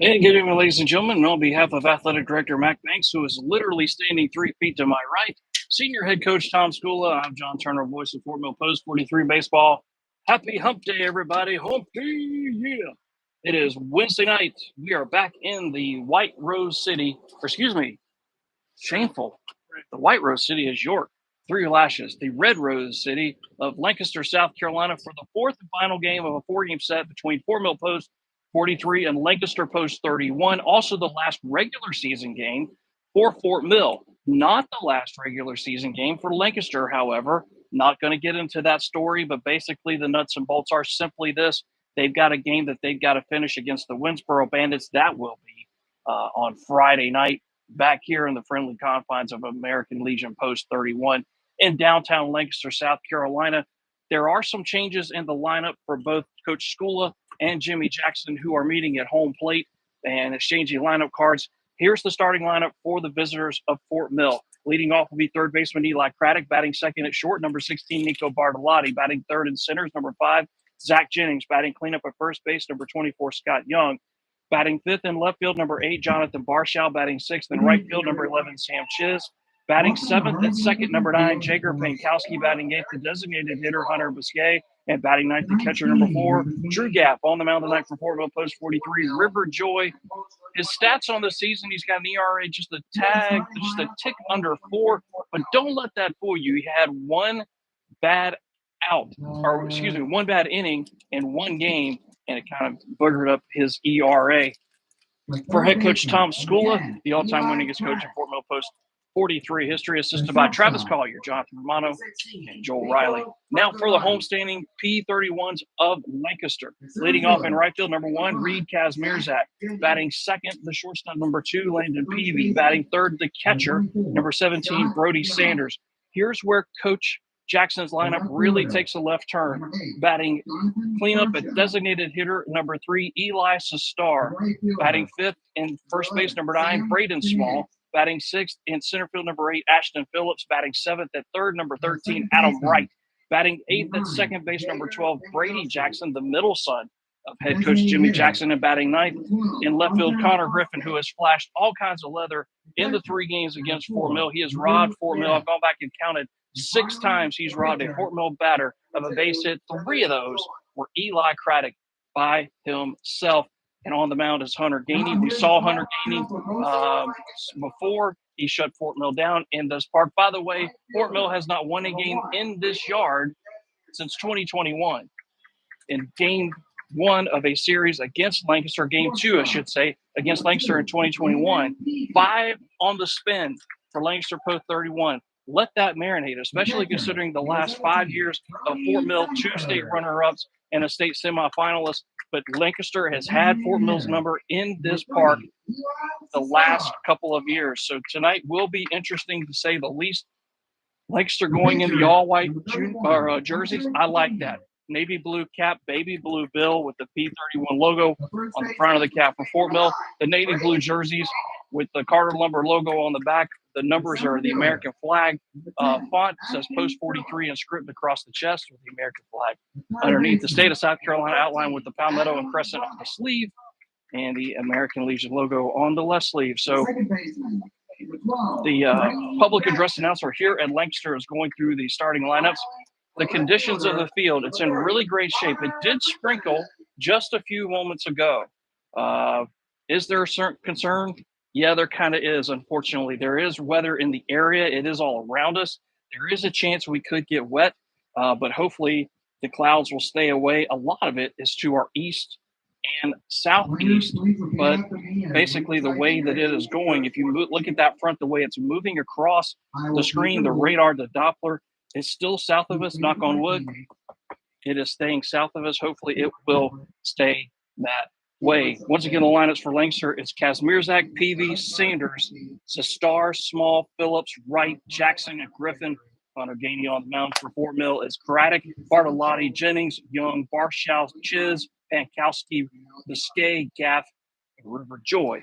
And good evening, ladies and gentlemen. And on behalf of Athletic Director Mac Banks, who is literally standing 3 feet to my right, Senior Head Coach Tom Skula, I'm John Turner, voice of Fort Mill Post 43 Baseball. Happy Hump Day, everybody. Hump Day, yeah. It is Wednesday night. We are back in the White Rose City, or excuse me, shameful. The White Rose City is York. Three Lashes, the Red Rose City of Lancaster, South Carolina, for the fourth and final game of a four-game set between Fort Mill Post 43 and Lancaster Post 31. Also, the last regular season game for Fort Mill. Not the last regular season game for Lancaster, however. Not going to get into that story, but basically the nuts and bolts are simply this. They've got a game that they've got to finish against the Winsboro Bandits. That will be on Friday night back here in the friendly confines of American Legion Post 31 in downtown Lancaster, South Carolina. There are some changes in the lineup for both Coach Skula and Jimmy Jackson, who are meeting at home plate and exchanging lineup cards. Here's the starting lineup for the visitors of Fort Mill. Leading off will be third baseman Eli Craddock, batting second at short, number 16, Nico Bartolotti, batting third in centers, number 5, Zach Jennings, batting cleanup at first base, number 24, Scott Young. Batting fifth in left field, number 8, Jonathan Barshow. Batting sixth in right field, number 11, Sam Chiz. Batting seventh at second, number 9, Jager Pankowski. Batting eighth, the designated hitter, Hunter Biscay. And batting ninth, the catcher, number 4, Drew Gaff. On the mound tonight for Fort Mill Post 43, River Joy. His stats on the season, he's got an ERA just a tick under 4. But don't let that fool you. He had one bad inning in one game, and it kind of boogered up his ERA. For head coach Tom Skula, the all-time winningest coach at Fort Mill Post 43 history, assisted by Travis Collier, Jonathan Romano, and Joel Riley. Now for the homestanding P31s of Lancaster. Leading off in right field, number 1, Reed Kazmierzak. Batting second, the shortstop, number 2, Landon Peavy. Batting third, the catcher, number 17, Brody Sanders. Here's where Coach Jackson's lineup really takes a left turn. Batting cleanup at designated hitter, number 3, Eli Sestar. Batting fifth in first base, number 9, Braden Small. Batting sixth in center field, number 8, Ashton Phillips. Batting seventh at third, number 13, Adam Wright. Batting eighth at second base, number 12, Brady Jackson, the middle son of head coach Jimmy Jackson. And batting ninth in left field, Connor Griffin, who has flashed all kinds of leather in the 3 games against Fort Mill. He has robbed Fort Mill. I've gone back and counted 6 times he's robbed a Fort Mill batter of a base hit. 3 of those were Eli Craddock by himself. And on the mound is Hunter Gainey. We saw Hunter Gainey before he shut Fort Mill down in this park. By the way, Fort Mill has not won a game in this yard since 2021. In game 1 of a series against Lancaster, game 2, I should say, against Lancaster in 2021. 5 on the spin for Lancaster Post 31. Let that marinate, especially considering the last 5 years of Fort Mill, 2 state runner-ups and a state semifinalist. But Lancaster has had Fort Mill's number in this park the last couple of years. So tonight will be interesting to say the least. Lancaster going in the all-white jerseys, I like that. Navy blue cap, baby blue bill with the P31 logo on the front of the cap for Fort Mill. The navy blue jerseys with the Carter Lumber logo on the back. The numbers are the American flag. Font says Post 43 and script across the chest with the American flag. Underneath, the state of South Carolina outlined with the palmetto and crescent on the sleeve and the American Legion logo on the left sleeve. So the public address announcer here at Lancaster is going through the starting lineups. The conditions of the field, it's in really great shape. It did sprinkle just a few moments ago. Is there a certain concern? Yeah, there kind of is, unfortunately. There is weather in the area. It is all around us. There is a chance we could get wet, but hopefully the clouds will stay away. A lot of it is to our east and southeast, but basically the way that it is going, if you look at that front, the way it's moving across the screen, the radar, the Doppler, it's still south of us, knock on wood. It is staying south of us. Hopefully it will stay that way. Once again, the lineups for Lancaster, it's Kazmierzak, Peavy, Sanders, Sestar, Small, Phillips, Wright, Jackson, and Griffin. Hunter Gainey on the mound for Fort Mill is Craddock, Bartolotti, Jennings, Young, Barshow, Chiz, Pankowski, Biscay, Gaff, and River Joy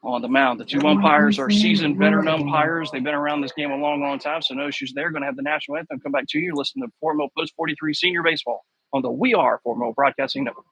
on the mound. The 2 umpires are seasoned veteran umpires. They've been around this game a long, long time, so no issues there. Going to have the national anthem come back to you. Listen to Fort Mill Post 43 Senior Baseball on the We Are Fort Mill Broadcasting Network.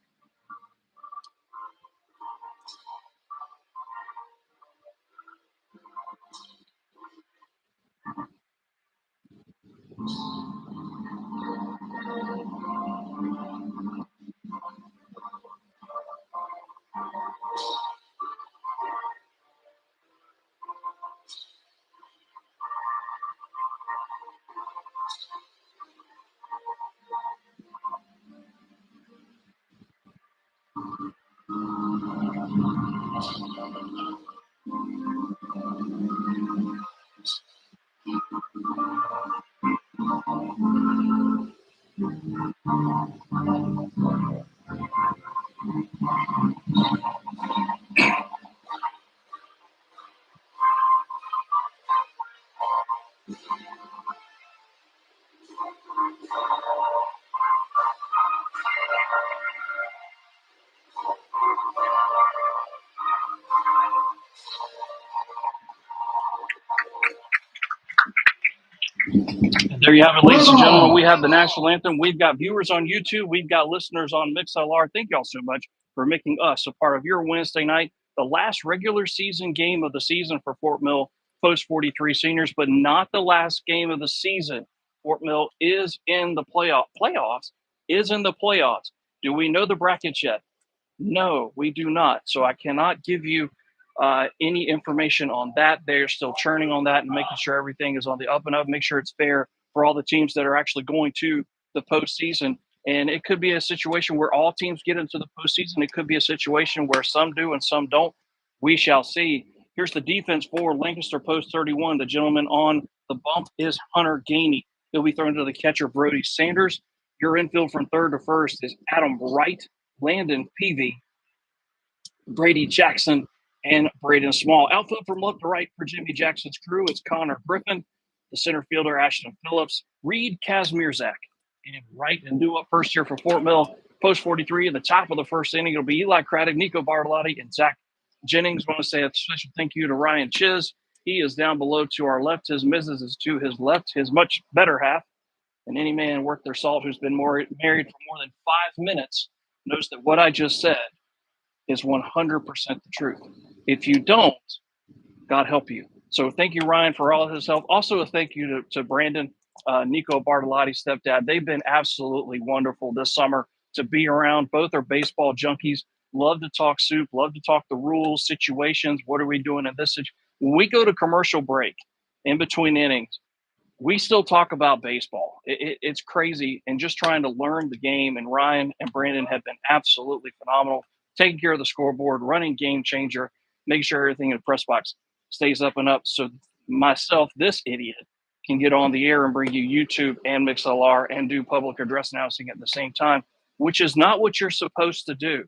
There you have it, ladies and gentlemen. We have the national anthem. We've got viewers on YouTube. We've got listeners on MixLR. Thank y'all so much for making us a part of your Wednesday night, the last regular season game of the season for Fort Mill Post 43 seniors, but not the last game of the season. Fort Mill is in the playoffs. Is in the playoffs. Do we know the brackets yet? No, we do not. So I cannot give you any information on that. They're still churning on that and making sure everything is on the up and up. Make sure it's fair for all the teams that are actually going to the postseason. And it could be a situation where all teams get into the postseason. It could be a situation where some do and some don't. We shall see. Here's the defense for Lancaster Post 31. The gentleman on the bump is Hunter Gainey. He'll be thrown to the catcher, Brody Sanders. Your infield from third to first is Adam Wright, Landon Peavy, Brady Jackson, and Braden Small. Outfield from left to right for Jimmy Jackson's crew is Connor Griffin, the center fielder Ashton Phillips, Reed Kazmierzak, and right and due up first here for Fort Mill Post 43 in the top of the first inning. It'll be Eli Craddock, Nico Bartolotti, and Zach Jennings. I want to say a special thank you to Ryan Chiz. He is down below to our left. His missus is to his left, his much better half. And any man worth their salt who's been married for more than 5 minutes knows that what I just said is 100% the truth. If you don't, God help you. So thank you, Ryan, for all of his help. Also a thank you to Brandon, Nico Bartolotti's stepdad. They've been absolutely wonderful this summer to be around. Both are baseball junkies, love to talk soup, love to talk the rules, situations. What are we doing in this situation? When we go to commercial break in between innings, we still talk about baseball. It's crazy, and just trying to learn the game. And Ryan and Brandon have been absolutely phenomenal, taking care of the scoreboard, running game changer, making sure everything in the press box stays up and up. So myself, this idiot, can get on the air and bring you YouTube and MixLR and do public address announcing at the same time, which is not what you're supposed to do.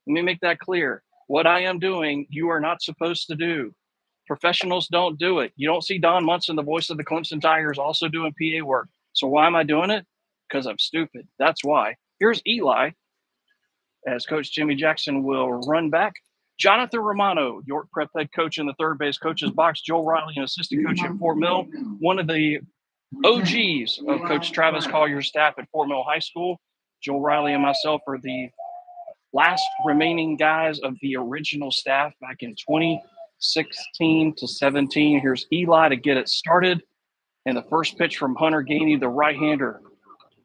Let me make that clear. What I am doing, you are not supposed to do. Professionals don't do it. You don't see Don Munson, the voice of the Clemson Tigers, also doing PA work. So why am I doing it? Because I'm stupid. That's why. Here's Eli, as Coach Jimmy Jackson will run back. Jonathan Romano, York Prep head coach in the third base coach's box. Joel Riley, an assistant coach at Fort Mill, one of the OGs of Coach Travis Collier's staff at Fort Mill High School. Joel Riley and myself are the last remaining guys of the original staff back in 2016 to 17. Here's Eli to get it started. And the first pitch from Hunter Gainey, the right-hander.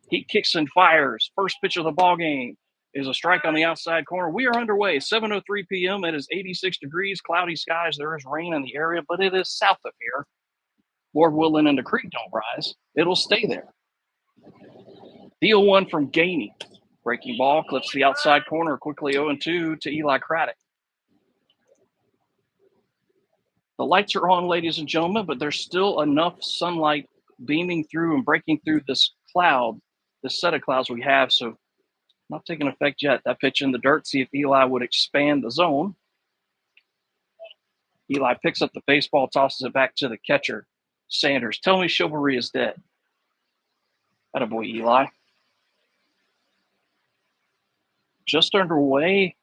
He kicks and fires. First pitch of the ball game is a strike on the outside corner. We are underway. 7:03 p.m. It is 86 degrees, cloudy skies. There is rain in the area, but it is south of here. Lord willing and the creek don't rise. It'll stay there. The 0-1 from Gainey. Breaking ball, clips the outside corner, quickly 0-2 to Eli Craddock. The lights are on, ladies and gentlemen, but there's still enough sunlight beaming through and breaking through this cloud, this set of clouds we have, so not taking effect yet. That pitch in the dirt, see if Eli would expand the zone. Eli picks up the baseball, tosses it back to the catcher, Sanders. Tell me chivalry is dead. Attaboy, Eli. Just underway.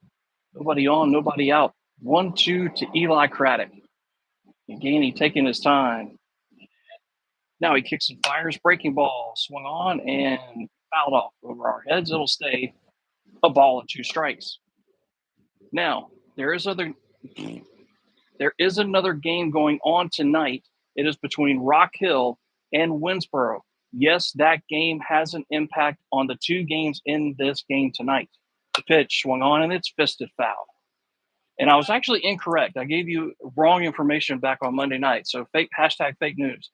Nobody on, nobody out. 1-2 to Eli Craddock. Gainey taking his time. Now he kicks and fires. Breaking ball. Swung on and fouled off over our heads. It'll stay a ball and 2 strikes. Now, there is another game going on tonight. It is between Rock Hill and Winsboro. Yes, that game has an impact on the 2 games in this game tonight. The pitch swung on and it's fisted foul. And I was actually incorrect. I gave you wrong information back on Monday night. So hashtag fake news.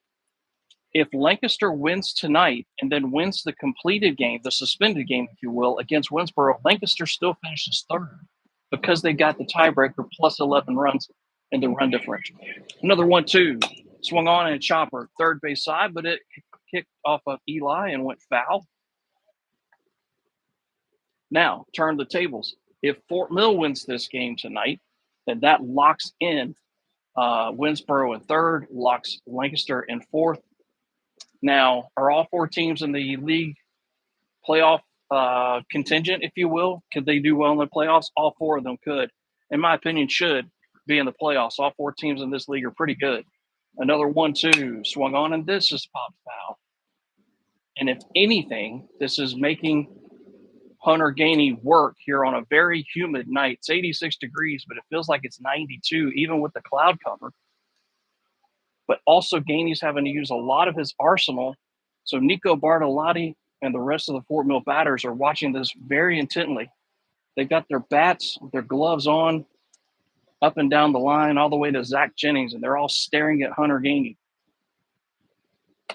If Lancaster wins tonight and then wins the completed game, the suspended game, if you will, against Winsboro, Lancaster still finishes third because they got the tiebreaker plus 11 runs in the run differential. Another 1-2. Swung on and a chopper, third base side, but it kicked off of Eli and went foul. Now, turn the tables. If Fort Mill wins this game tonight, then that locks in Winsboro in third, locks Lancaster in fourth. Now, are all four teams in the league playoff contingent, if you will? Could they do well in the playoffs? All four of them could. In my opinion, should be in the playoffs. All four teams in this league are pretty good. Another 1-2 swung on, and this is popped foul. And if anything, this is making Hunter Gainey work here on a very humid night. It's 86 degrees, but it feels like it's 92, even with the cloud cover. But also, Gainey's having to use a lot of his arsenal. So Nico Bartolotti and the rest of the Fort Mill batters are watching this very intently. They've got their bats, their gloves on, up and down the line, all the way to Zach Jennings, and they're all staring at Hunter Gainey.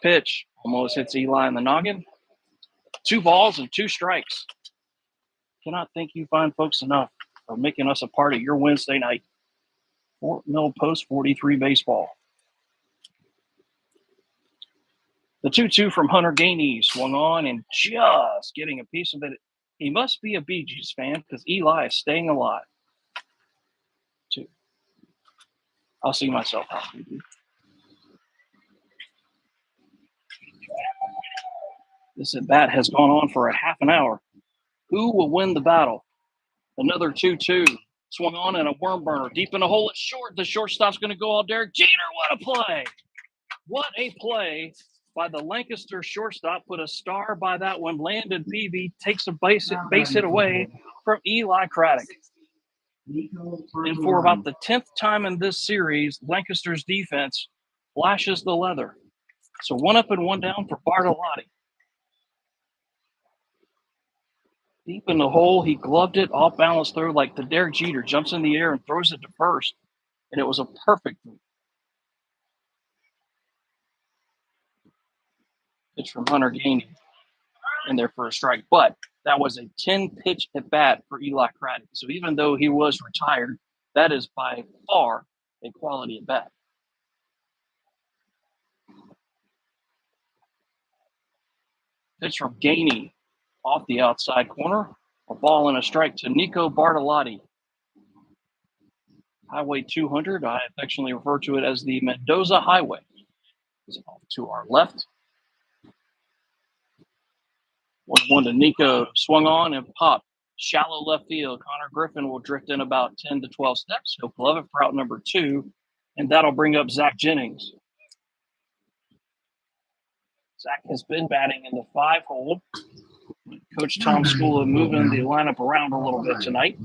Pitch almost hits Eli in the noggin. 2 balls and 2 strikes. Cannot thank you fine folks enough for making us a part of your Wednesday night. Fort Mill Post 43 baseball. The 2-2 from Hunter Gainey swung on and just getting a piece of it. He must be a Bee Gees fan because Eli is staying alive. 2. I'll see myself out. This at bat has gone on for a half an hour. Who will win the battle? Another 2-2. Swung on and a worm burner. Deep in the hole. It's short. The shortstop's going to go all Derek Jeter. What a play. What a play by the Lancaster shortstop. Put a star by that one. Landon Peavy takes a base hit away from Eli Craddock. And for about the 10th time in this series, Lancaster's defense flashes the leather. So 1 up and 1 down for Bartolotti. Deep in the hole, he gloved it, off balance throw like the Derek Jeter, jumps in the air and throws it to first. And it was a perfect pitch from Hunter Gainey in there for a strike. But that was a 10-pitch at bat for Eli Craddock. So even though he was retired, that is by far a quality at bat. Pitch from Gainey off the outside corner. A ball and a strike to Nico Bartolotti. Highway 200, I affectionately refer to it as the Mendoza Highway. It's to our left. 1-1 to Nico. Swung on and popped. Shallow left field. Connor Griffin will drift in about 10 to 12 steps. He'll glove it for out number 2, and that'll bring up Zach Jennings. Zach has been batting in the 5 hole. Coach Tom Skula moving the lineup around a little bit tonight.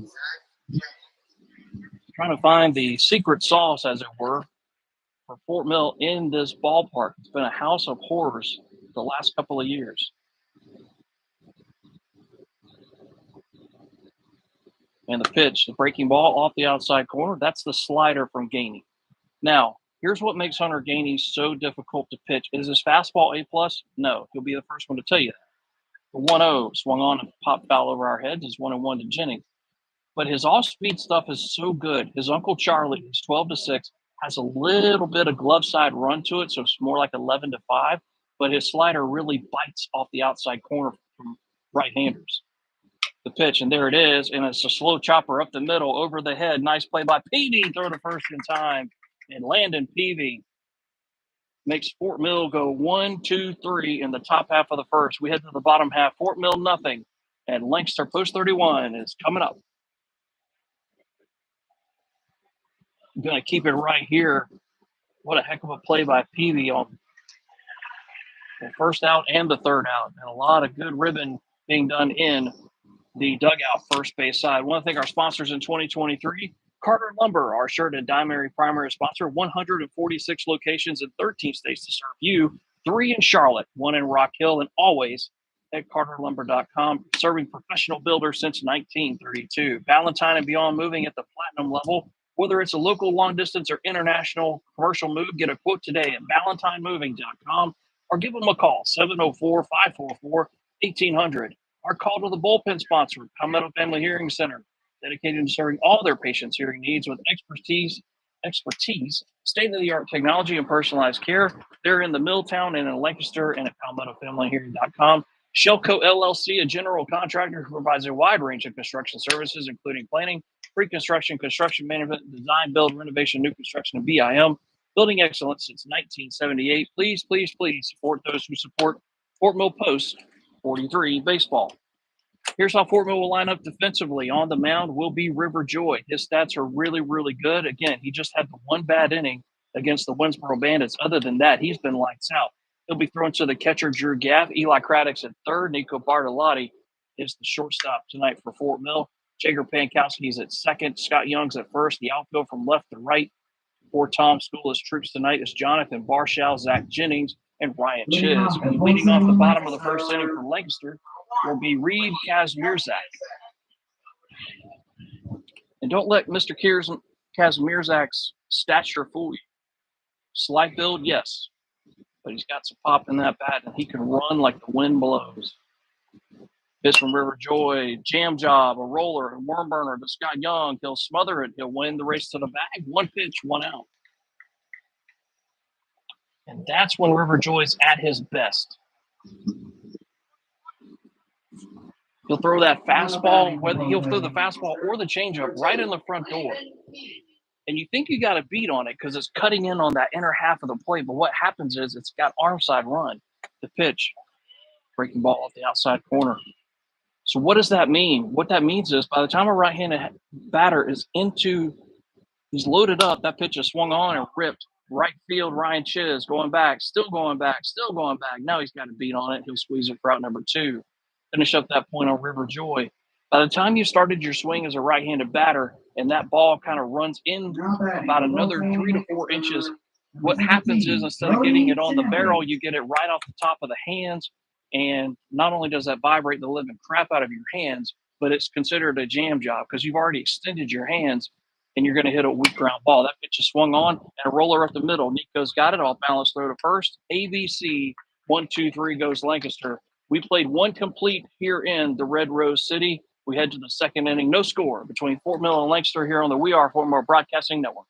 Trying to find the secret sauce, as it were, for Fort Mill in this ballpark. It's been a house of horrors the last couple of years. And the pitch, the breaking ball off the outside corner, that's the slider from Gainey. Now, here's what makes Hunter Gainey so difficult to pitch. Is his fastball A+? No, he'll be the first one to tell you that. The 1-0 swung on and popped foul over our heads is 1-1 to Jennings. But his off-speed stuff is so good. His Uncle Charlie, who's 12-6, has a little bit of glove side run to it, so it's more like 11-5. But his slider really bites off the outside corner from right-handers. The pitch, and there it is, and it's a slow chopper up the middle, over the head. Nice play by Peavy, throw to first in time. And Landon Peavy makes Fort Mill go 1-2-3 in the top half of the first. We head to the bottom half. Fort Mill nothing, and Lancaster Post 31 is coming up. I'm going to keep it right here. What a heck of a play by Peavy on the first out and the third out. And a lot of good ribbon being done in the dugout first base side. I want to thank our sponsors in 2023. Carter Lumber, our shirt and dime primary sponsor. 146 locations in 13 states to serve you. 3 in Charlotte, 1 in Rock Hill, and always at carterlumber.com. Serving professional builders since 1932. Valentine and beyond moving at the platinum level. Whether it's a local, long distance, or international commercial move, get a quote today at valentinemoving.com or give them a call, 704-544-1800. Our call to the bullpen sponsor, Palmetto Family Hearing Center, dedicated to serving all their patients' hearing needs with expertise, state-of-the-art technology, and personalized care. They're in the Milltown and in Lancaster and at PalmettoFamilyHearing.com. Shellco LLC, a general contractor who provides a wide range of construction services, including planning, pre-construction, construction management, design, build, renovation, new construction, and BIM. Building excellence since 1978. Please, please, please support those who support Fort Mill Post 43 baseball. Here's how Fort Mill will line up defensively. On the mound will be River Joy. His stats are really, really good. Again, he just had the one bad inning against the Winsboro Bandits. Other than that, he's been lights out. He'll be thrown to the catcher, Drew Gaff. Eli Craddock's at third. Nico Bartolotti is the shortstop tonight for Fort Mill. Jager Pankowski's at second. Scott Young's at first. The outfield from left to right for Tom School's troops tonight is Jonathan Barshow, Zach Jennings, and Ryan Chiz. Leading off the bottom of the first inning for Lancaster will be Reed Kazmierzak. And don't let Mr. Kazmierzak's stature fool you. Slight build, yes, but he's got some pop in that bat, and he can run like the wind blows. Pitch from River Joy, jam job, a roller, a worm burner to Scott Young. He'll smother it. He'll win the race to the bag. One pitch, one out. And that's when River Joy's at his best. He'll throw that fastball, whether he'll throw the fastball or the changeup right in the front door. And you think you got a beat on it because it's cutting in on that inner half of the plate. But what happens is it's got arm side run. The pitch, breaking ball off the outside corner. So what does that mean? What that means is by the time a right-handed batter is he's loaded up, that pitch is swung on and ripped. Right field, Ryan Chiz going back, still going back, still going back. Now he's got a beat on it. He'll squeeze it for out number two. Finish up that point on River Joy. By the time you started your swing as a right-handed batter and that ball kind of runs in about another 3 to 4 inches, what happens is instead of getting it on the barrel, you get it right off the top of the hands. And not only does that vibrate the living crap out of your hands, but it's considered a jam job because you've already extended your hands and you're going to hit a weak ground ball. That pitch is swung on and a roller up the middle. Nico's got it. Off balance throw to first. ABC, 1, 2, 3 goes Lancaster. We played one complete here in the Red Rose City. We head to the second inning. No score between Fort Mill and Lancaster here on the We Are Fort Mill Broadcasting Network.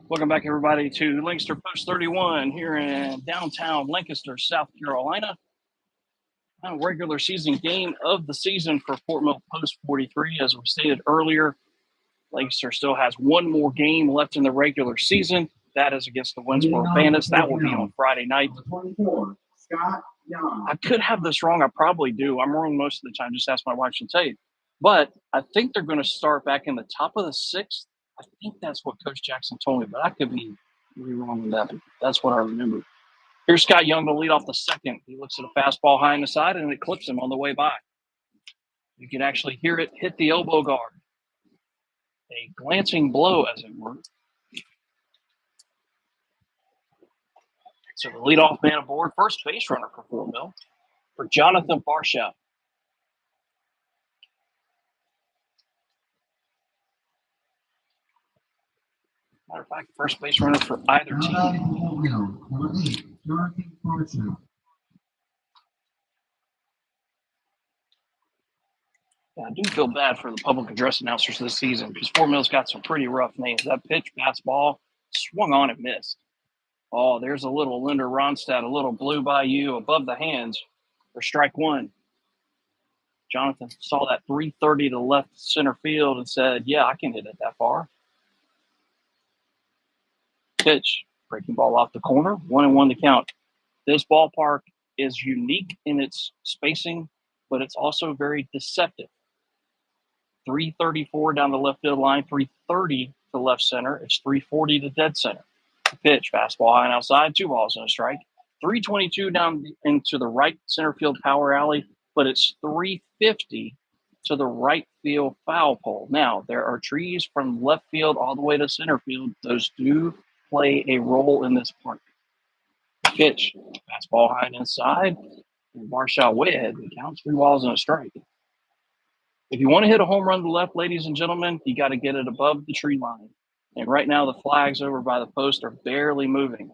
Welcome back, everybody, to Lancaster Post 31 here in downtown Lancaster, South Carolina. A regular season game of the season for Fort Mill Post 43. As we stated earlier, Lancaster still has one more game left in the regular season. That is against the Winsboro Bandits. That will be on Friday night. I could have this wrong. I probably do. I'm wrong most of the time. Just ask my wife. She'll tell you. But I think they're going to start back in the top of the sixth. I think that's what Coach Jackson told me, but I could be really wrong with that. But that's what I remember. Here's Scott Young to lead off the second. He looks at a fastball high in the side, and it clips him on the way by. You can actually hear it hit the elbow guard. A glancing blow, as it were. So the leadoff man aboard, first base runner for Fort Mill, for Jonathan Barshow. Matter of fact, first base runner for either team. Yeah, I do feel bad for the public address announcers this season because Fort Mill's got some pretty rough names. That pitch, pass ball, swung on and missed. Oh, there's a little Linder Ronstadt, a little blue by you above the hands for strike one. Jonathan saw that 330 to left center field and said, yeah, I can hit it that far. Pitch, breaking ball off the corner, 1-1 to count. This ballpark is unique in its spacing, but it's also very deceptive. 334 down the left field line, 330 to left center. It's 340 to dead center. Pitch, fastball high and outside, 2 balls and a strike. 322 down into the right center field power alley, but it's 350 to the right field foul pole. Now, there are trees from left field all the way to center field. Those do play a role in this park. Pitch, fastball high and inside, and Marshall way ahead. It counts 3 balls and a strike. If you want to hit a home run to left, ladies and gentlemen, you got to get it above the tree line. And right now, the flags over by the post are barely moving,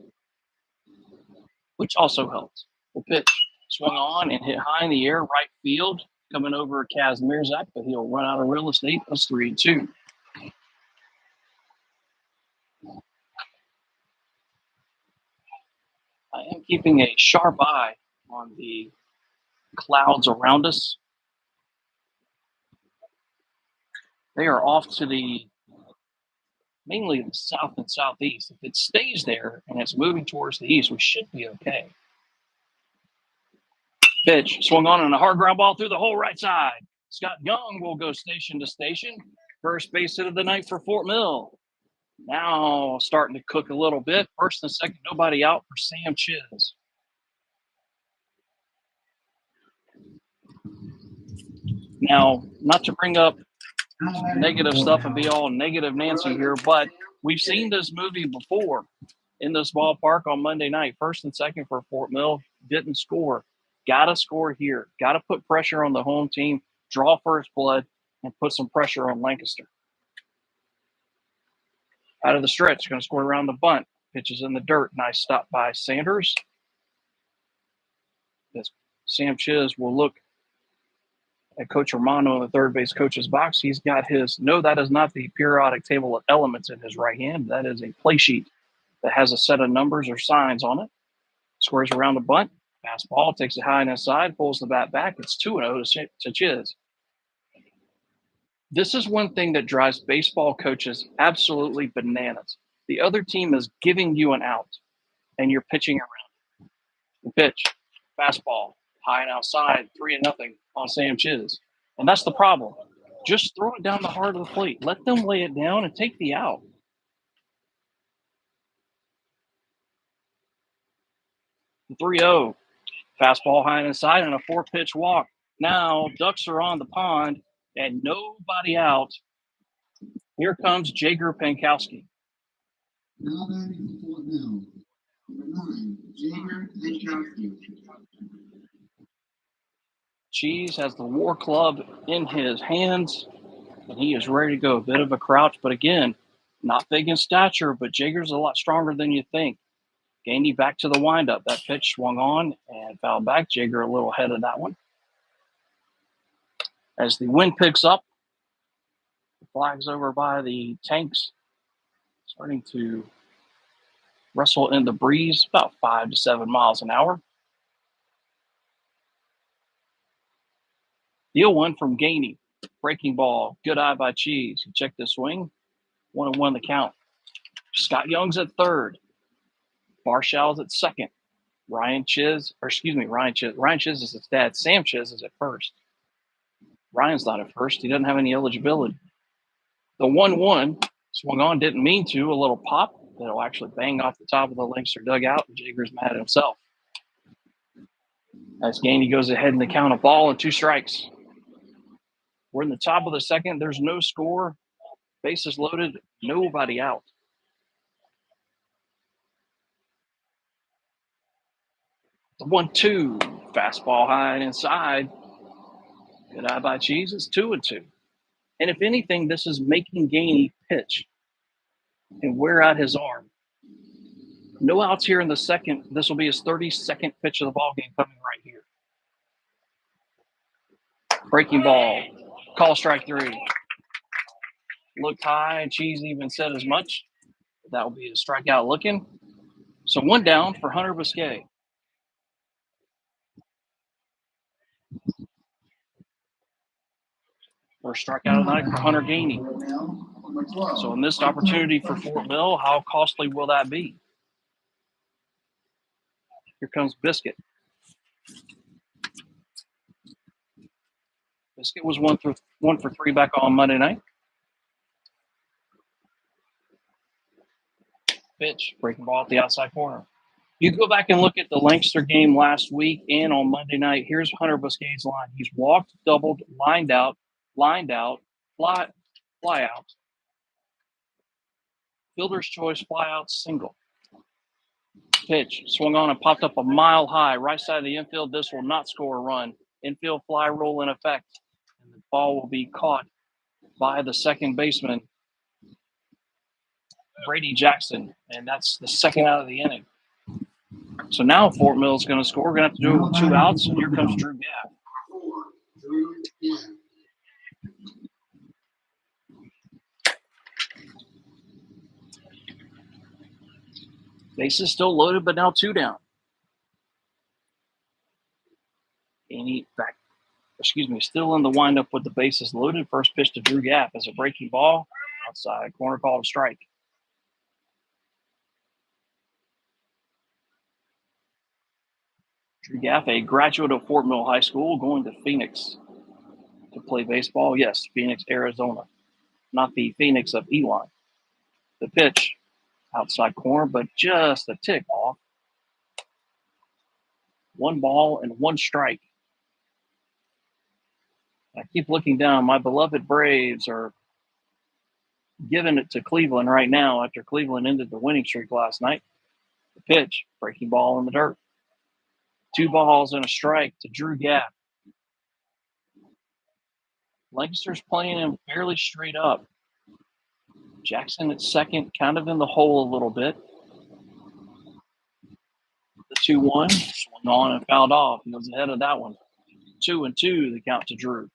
which also helps. The pitch swung on and hit high in the air, right field, coming over Kaz Mirzak, but he'll run out of real estate. That's 3-2. I am keeping a sharp eye on the clouds around us. They are off to mainly the south and southeast. If it stays there and it's moving towards the east, we should be okay. Pitch swung on and a hard ground ball through the whole right side. Scott Young will go station to station. First base hit of the night for Fort Mill. Now starting to cook a little bit. First and second, nobody out for Sam Chiz. Now, not to bring up negative stuff and be all negative Nancy here, but we've seen this movie before in this ballpark on Monday night. First and second for Fort Mill, didn't score. Got to score here. Got to put pressure on the home team, draw first blood, and put some pressure on Lancaster. Out of the stretch, going to score around the bunt. Pitches in the dirt. Nice stop by Sanders. This Sam Chiz will look at Coach Romano in the third base coach's box. He's got his, no, that is not the periodic table of elements in his right hand. That is a play sheet that has a set of numbers or signs on it. Squares around the bunt. Fastball, takes it high and inside, pulls the bat back. It's 2-0 to Chiz. This is one thing that drives baseball coaches absolutely bananas. The other team is giving you an out, and you're pitching around. The pitch, fastball, high and outside, 3-0 on Sam Chiz. And that's the problem. Just throw it down the heart of the plate. Let them lay it down and take the out. The 3-0, fastball high and inside, and a 4-pitch walk. Now, Ducks are on the pond, and nobody out. Here comes Jager Pankowski. Now batting for Fort Mill, number 9, Jager Pankowski. Cheese has the war club in his hands, and he is ready to go. A bit of a crouch, but again, not big in stature, but Jager's a lot stronger than you think. Gainey back to the windup. That pitch swung on and fouled back. Jager a little ahead of that one. As the wind picks up, the flag's over by the tanks, starting to rustle in the breeze, about 5 to 7 miles an hour. The 0-1 from Gainey. Breaking ball. Good eye by Cheese. He checked the swing. 1-1 the count. Scott Young's at third. Barshall's at second. Ryan Chiz is his dad. Sam Chiz is at first. Ryan's not at first. He doesn't have any eligibility. The 1-1 swung on, didn't mean to. A little pop that'll actually bang off the top of the Lancaster dugout, and Jager's mad at himself. As Gainey goes ahead in the count, a ball and 2 strikes. We're in the top of the second. There's no score. Bases loaded. Nobody out. The 1-2. Fastball high and inside. Good eye by Cheese. It's 2-2. And if anything, this is making Gainey pitch and wear out his arm. No outs here in the second. This will be his 32nd pitch of the ball game coming right here. Breaking ball. Call strike 3. Looked high. Cheese even said as much. That will be a strikeout looking. So 1 down for Hunter Biscay. First strikeout of the night for Hunter Gainey. So a missed opportunity for Fort Mill. How costly will that be? Here comes Biscuit. Biscuit was 1 for 3 back on Monday night. Pitch, breaking ball at the outside corner. You go back and look at the Lancaster game last week and on Monday night. Here's Hunter Biscay's line. He's walked, doubled, lined out, fly out. Fielder's choice, fly out, single. Pitch, swung on and popped up a mile high, right side of the infield. This will not score a run. Infield fly rule in effect. And the ball will be caught by the second baseman, Brady Jackson. And that's the second out of the inning. So now Fort Mill is going to score. We're going to have to do it with 2 outs. And here comes Drew Gaff. Bases still loaded, but now 2 down. And still in the windup with the bases loaded. First pitch to Drew Gaff as a breaking ball. Outside corner, called a strike. Drew Gaff, a graduate of Fort Mill High School, going to Phoenix to play baseball. Yes, Phoenix, Arizona. Not the Phoenix of Elon. The pitch, outside corner, but just a tick off. 1 ball and 1 strike. I keep looking down. My beloved Braves are giving it to Cleveland right now after Cleveland ended the winning streak last night. The pitch, breaking ball in the dirt. 2 balls and a strike to Drew Gaff. Lancaster's playing him fairly straight up. Jackson at second, kind of in the hole a little bit. The 2-1, swung on and fouled off. He was ahead of that one. 2-2, the count to Drew.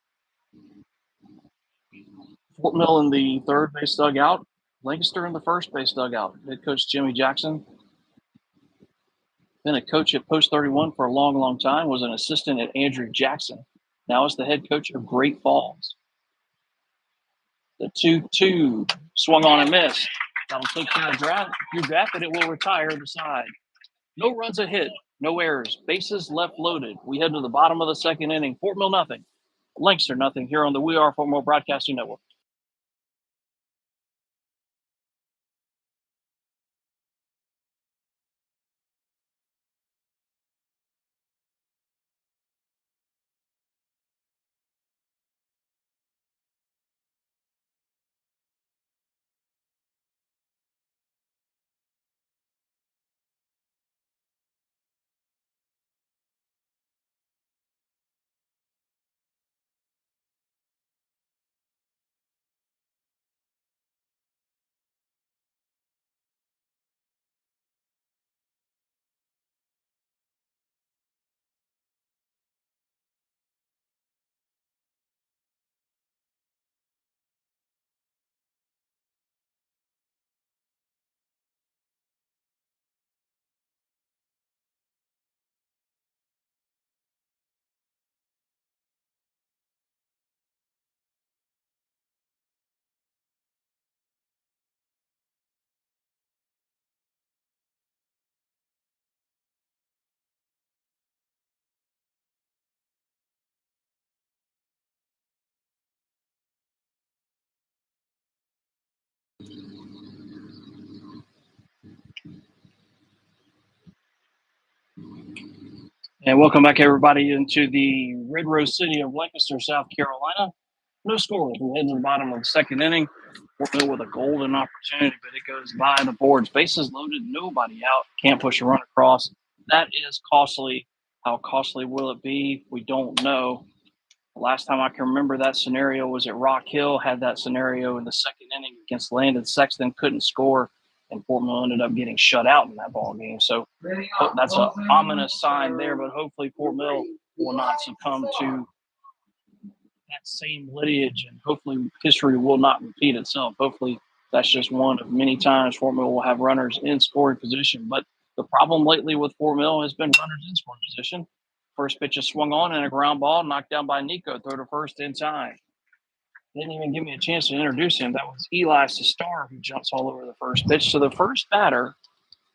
Fort Mill in the third base dugout. Lancaster in the first base dugout. Head coach Jimmy Jackson. Been a coach at Post 31 for a long, long time. Was an assistant at Andrew Jackson. Now is the head coach of Great Falls. The 2-2, swung on and missed. That'll take care of Drew Gaff, and it will retire the side. No runs a hit, no errors. Bases left loaded. We head to the bottom of the second inning. Fort Mill nothing. Lancaster nothing here on the We Are Fort Mill Broadcasting Network. And welcome back, everybody, into the Red Rose City of Lancaster, South Carolina. No score. We head to the bottom of the second inning. Fort Mill with a golden opportunity, but it goes by the boards. Bases loaded, nobody out. Can't push a run across. That is costly. How costly will it be? We don't know. The last time I can remember that scenario was at Rock Hill. Had that scenario in the second inning against Landon Sexton. Couldn't score, and Fort Mill ended up getting shut out in that ball game. So that's an ominous sign there, but hopefully Fort Mill will not succumb to that same lineage, and hopefully history will not repeat itself. Hopefully that's just one of many times Fort Mill will have runners in scoring position. But the problem lately with Fort Mill has been runners in scoring position. First pitch is swung on and a ground ball knocked down by Nico. Throw to first in time. Didn't even give me a chance to introduce him. That was Eli Sestar, who jumps all over the first pitch. So the first batter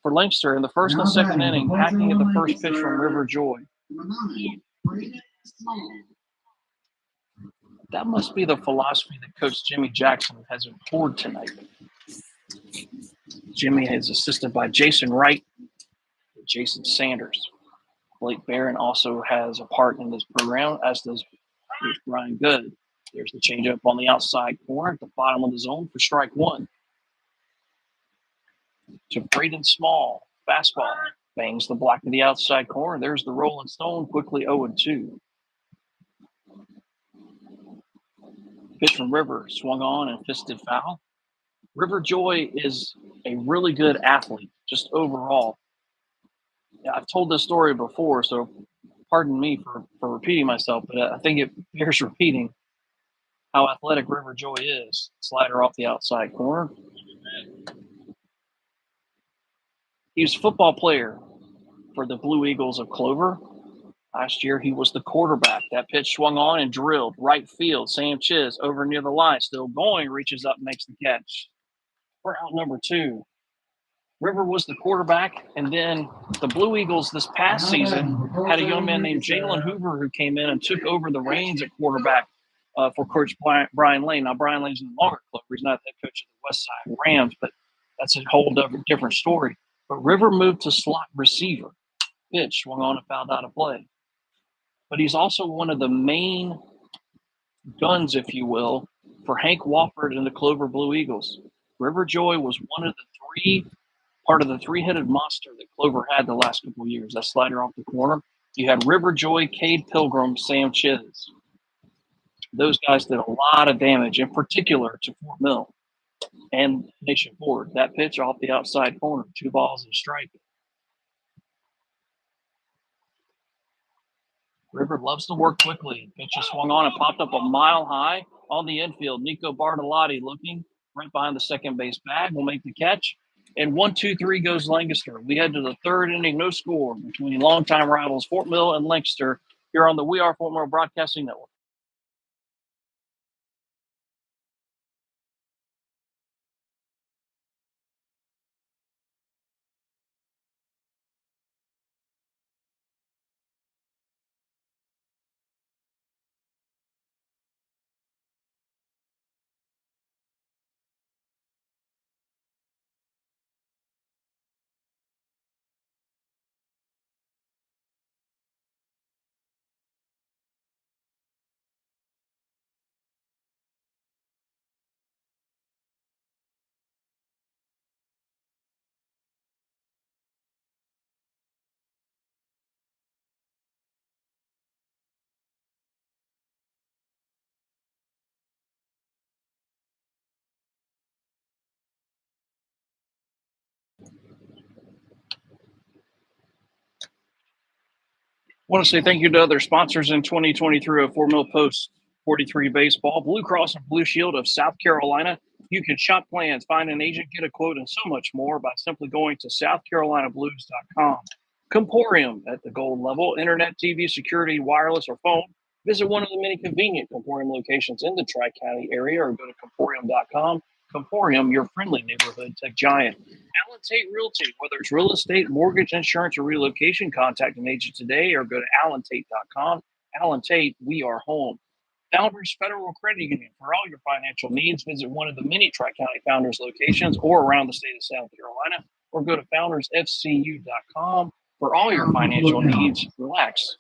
for Lancaster in the first and second inning, hacking at the first pitch from River Joy. That must be the philosophy that Coach Jimmy Jackson has employed tonight. Jimmy is assisted by Jason Wright and Jason Sanders. Blake Barron also has a part in this program, as does Brian Good. There's the changeup on the outside corner at the bottom of the zone for strike one. To Braden Small, fastball, bangs the block to the outside corner. There's the Rolling Stone, quickly 0-2. Pitch from River, swung on and fisted foul. River Joy is a really good athlete, just overall. Yeah, I've told this story before, so pardon me for repeating myself, but I think it bears repeating how athletic River Joy is. Slider off the outside corner. He was a football player for the Blue Eagles of Clover. Last year, he was the quarterback. That pitch swung on and drilled right field. Sam Chiz over near the line, still going, reaches up, makes the catch. We're out number 2. River was the quarterback, and then the Blue Eagles this past season had a young man named Jalen Hoover who came in and took over the reins at quarterback for Coach Brian Lane. Now, Brian Lane's no longer Clover. He's not the coach of the West Side Rams, but that's a whole different story. But River moved to slot receiver. Pitch swung on and fouled out of play. But he's also one of the main guns, if you will, for Hank Wofford and the Clover Blue Eagles. River Joy was part of the three-headed monster that Clover had the last couple of years. That slider off the corner. You had River Joy, Cade Pilgrim, Sam Chiz. Those guys did a lot of damage, in particular to Fort Mill and Nation Ford. That pitch off the outside corner, 2 balls and a strike. River loves to work quickly. Pitch is swung on and popped up a mile high on the infield. Nico Bartolotti looking right behind the second base bag will make the catch. And 1-2-3 goes Lancaster. We head to the third inning, no score between longtime rivals Fort Mill and Lancaster here on the We Are Fort Mill Broadcasting Network. I want to say thank you to other sponsors in 2023 of Fort Mill Post 43 Baseball, Blue Cross and Blue Shield of South Carolina. You can shop plans, find an agent, get a quote, and so much more by simply going to southcarolinablues.com. Comporium at the gold level, internet, TV, security, wireless, or phone. Visit one of the many convenient Comporium locations in the Tri-County area or go to comporium.com. Comporium, your friendly neighborhood tech giant. Allen Tate Realty, whether it's real estate, mortgage, insurance, or relocation, contact an agent today or go to allentate.com. Allen Tate, we are home. Founders Federal Credit Union, for all your financial needs, visit one of the many Tri-County Founders locations or around the state of South Carolina, or go to foundersfcu.com for all your financial needs. Relax.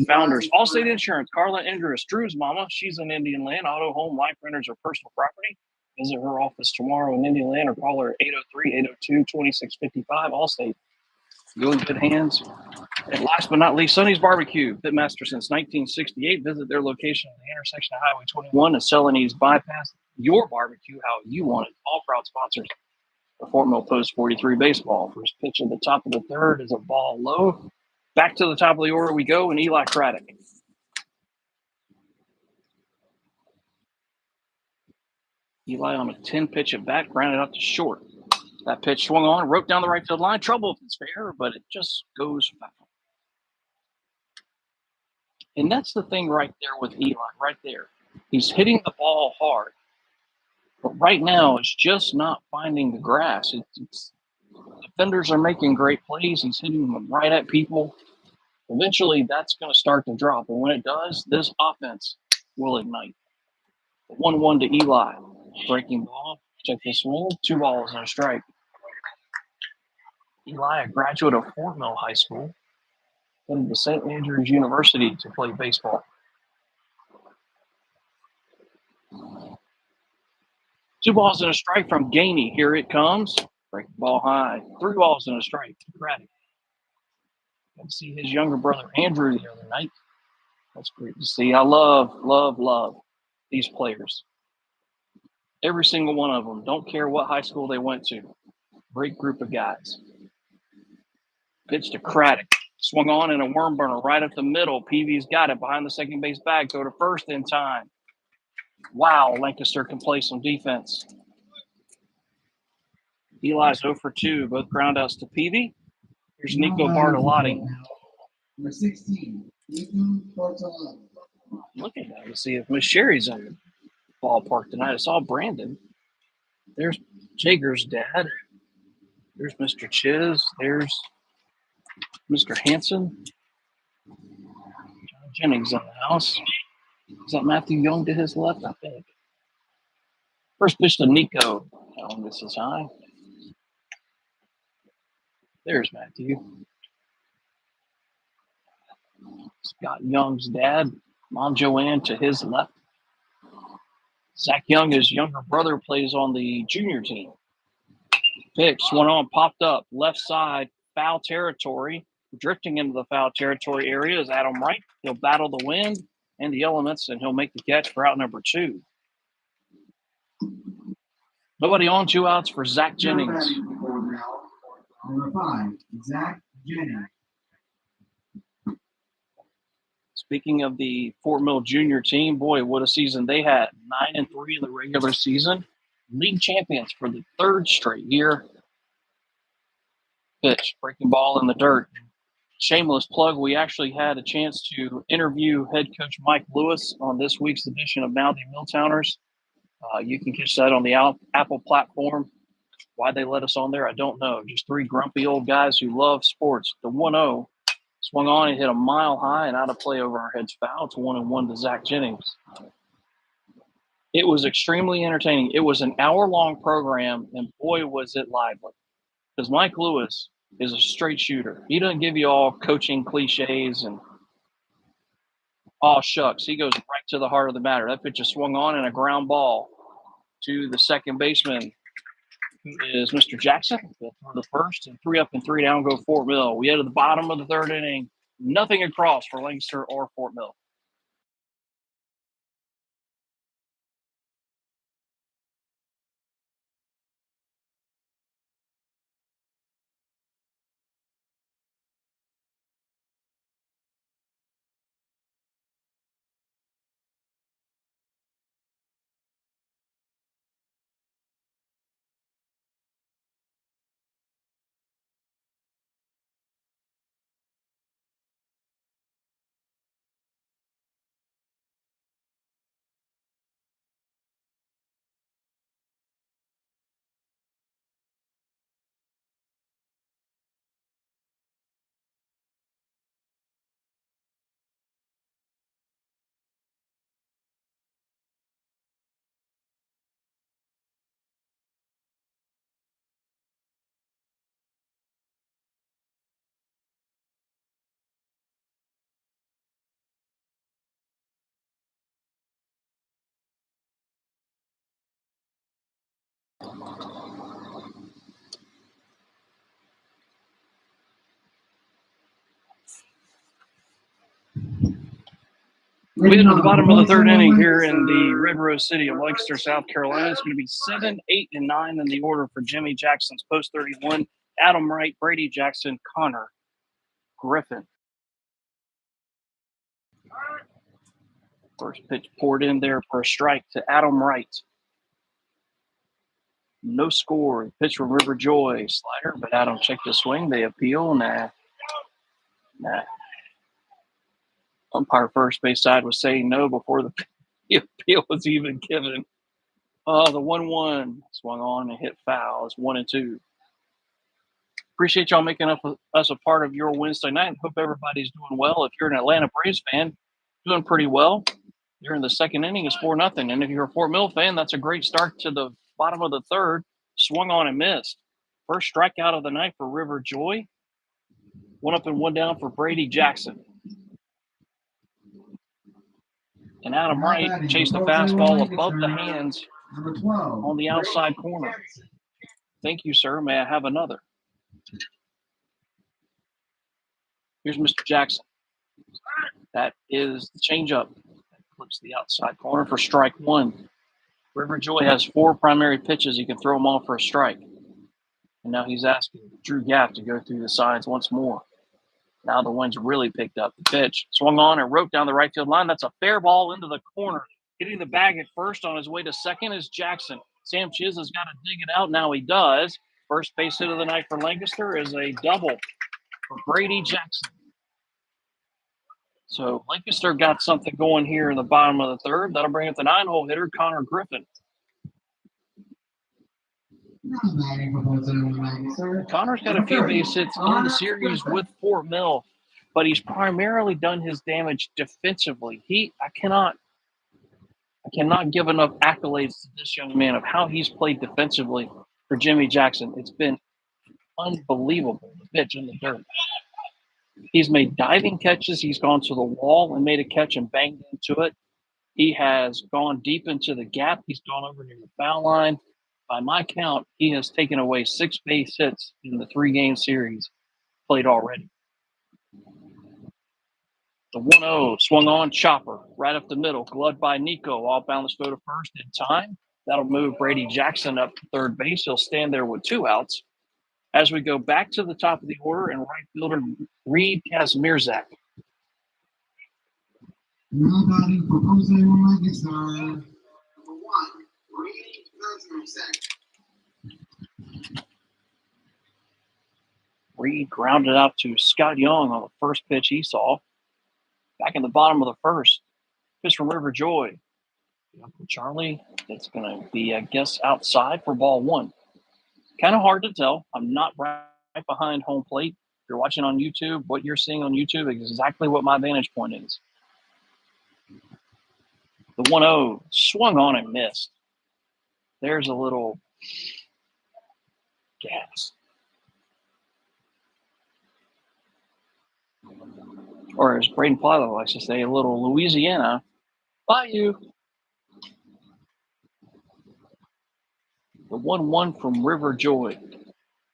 Founders, Allstate Insurance, Carla Indris, Drew's mama, she's in Indian Land, auto, home, life renters, or personal property. Visit her office tomorrow in Indian Land or call her 803-802-2655. Allstate. You in good hands. And last but not least, Sonny's Barbecue. Pitmaster since 1968. Visit their location at the intersection of Highway 21 and Celanese Bypass. Your barbecue how you want it. All proud sponsors of Fort Mill Post 43 Baseball. First pitch at the top of the third is a ball low. Back to the top of the order we go, and Eli Craddock. Eli on a 10-pitch at bat, grounded out to short. That pitch swung on, roped down the right field line. Trouble if it's fair, but it just goes foul. And that's the thing right there with Eli, right there. He's hitting the ball hard. But right now, it's just not finding the grass. Defenders are making great plays. He's hitting them right at people. Eventually, that's going to start to drop. And when it does, this offense will ignite. 1-1 to Eli. Breaking ball. Check this one. 2 balls and a strike. Eli, a graduate of Fort Mill High School, went to St. Andrews University to play baseball. 2 balls and a strike from Gainey. Here it comes. Breaking ball high. 3 balls and a strike. Craddock. Got to see his younger brother Andrew the other night. That's great to see. I love these players. Every single one of them. Don't care what high school they went to. Great group of guys. Pitch to Craddock. Swung on in a worm burner right up the middle. Peavy's got it behind the second base bag. Go to first in time. Wow, Lancaster can play some defense. Eli's 0 for 2. Both groundouts to Peavy. Here's Nico Bartolotti. Number 16, Nico Bartolotti. Looking at to see if Miss Sherry's in the ballpark tonight. I saw Brandon. There's Jager's dad. There's Mr. Chiz. There's Mr. Hanson. John Jennings in the house. Is that Matthew Young to his left? I think. First pitch to Nico. Oh, this is high. There's Matthew. Scott Young's dad. Mom Joanne to his left. Zach Young, his younger brother, plays on the junior team. Pitch, swung on, popped up, left side, foul territory. Drifting into the foul territory area is Adam Wright. He'll battle the wind and the elements, and he'll make the catch for out number 2. Nobody on, 2 outs for Zach Jennings. Number 5, Zach Jennings. Speaking of the Fort Mill junior team, boy, what a season they had. 9-3 in the regular season. League champions for the 3rd straight year. Pitch, breaking ball in the dirt. Shameless plug, we actually had a chance to interview head coach Mike Lewis on this week's edition of Now the Milltowners. You can catch that on the Apple platform. Why they let us on there, I don't know. Just 3 grumpy old guys who love sports. The 1-0 swung on and hit a mile high and out of play over our heads foul. It's 1-1 to Zach Jennings. It was extremely entertaining. It was an hour-long program, and boy, was it lively. Because Mike Lewis is a straight shooter. He doesn't give you all coaching cliches and shucks. He goes right to the heart of the matter. That pitch is swung on and a ground ball to the second baseman, who is Mr. Jackson. For the first, and 3 up and 3 down go Fort Mill. We head to the bottom of the 3rd inning. Nothing across for Lancaster or Fort Mill. We get to the bottom of the 3rd inning here in the Red Rose City of Lancaster, South Carolina. It's going to be 7, 8, and 9 in the order for Jimmy Jackson's post 31. Adam Wright, Brady Jackson, Connor Griffin. First pitch poured in there for a strike to Adam Wright. No score. Pitch from River Joy. Slider, but Adam checked the swing. They appeal. Nah. Umpire first base side was saying no before the appeal was even given. The 1-1 swung on and hit foul. It's 1-2. Appreciate y'all making us a part of your Wednesday night. Hope everybody's doing well. If you're an Atlanta Braves fan, doing pretty well. You're in the second inning. It's 4-0. And if you're a Fort Mill fan, that's a great start to the bottom of the third. Swung on and missed. First strikeout of the night for River Joy. 1 up and 1 down for Brady Jackson. And Adam Wright chased the fastball above the hands on the outside corner. Thank you, sir. May I have another? Here's Mr. Jackson. That is the changeup. That clips the outside corner for strike 1. River Joy has 4 primary pitches. He can throw them all for a strike. And now he's asking Drew Gaff to go through the signs once more. Now the wind's really picked up. The pitch swung on and wrote down the right field line. That's a fair ball into the corner. Hitting the bag at first on his way to second is Jackson. Sam Chiz has got to dig it out. Now he does. First base hit of the night for Lancaster is a double for Brady Jackson. So Lancaster got something going here in the bottom of the third. That'll bring up the 9-hole hitter, Connor Griffin. Connor's got a few base hits in the series with Fort Mill, but he's primarily done his damage defensively. I cannot give enough accolades to this young man of how he's played defensively for Jimmy Jackson. It's been unbelievable, the pitch in the dirt. He's made diving catches. He's gone to the wall and made a catch and banged into it. He has gone deep into the gap. He's gone over near the foul line. By my count, he has taken away 6 base hits in the 3-game series played already. The 1-0 swung on, chopper right up the middle, gloved by Nico. All bound to go to first in time. That'll move Brady Jackson up to third base. He'll stand there with 2 outs. As we go back to the top of the order, and right fielder Reed Kazmierzak. Now batting for Jose Lancaster. Number 1, Reed Kazmierzak. Reed grounded out to Scott Young on the first pitch he saw. Back in the bottom of the first. Pitch from River Joy. Uncle Charlie, it's going to be, I guess, outside for ball 1. Kind of hard to tell. I'm not right behind home plate. If you're watching on YouTube, what you're seeing on YouTube is exactly what my vantage point is. The 1-0 swung on and missed. There's a little gas. Or as Braden Plotho likes to say, a little Louisiana Bayou. The 1-1 from River Joy.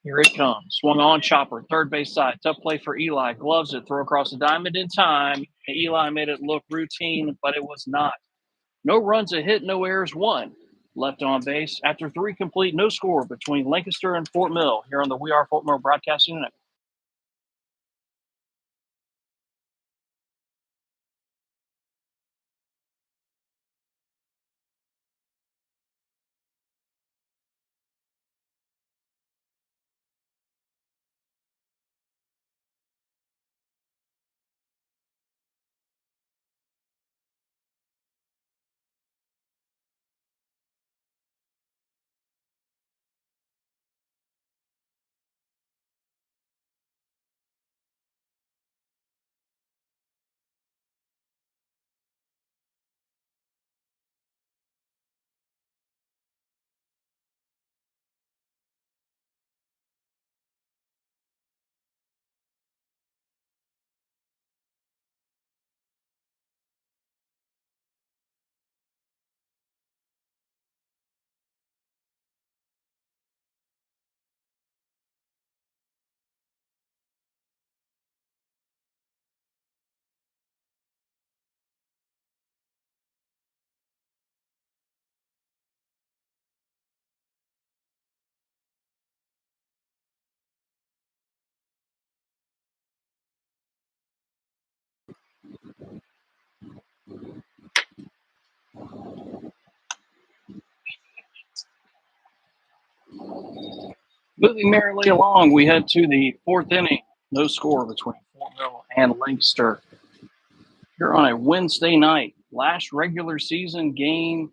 Here it comes. Swung on, chopper, third base side. Tough play for Eli. Gloves it, throw across the diamond in time. Eli made it look routine, but it was not. No runs, a hit, no errors, 1. Left on base. After 3 complete, no score between Lancaster and Fort Mill here on the We Are Fort Mill Broadcasting Network. Moving merrily along, we head to the fourth inning. No score between Fort Mill and Lancaster. Here on a Wednesday night, last regular season game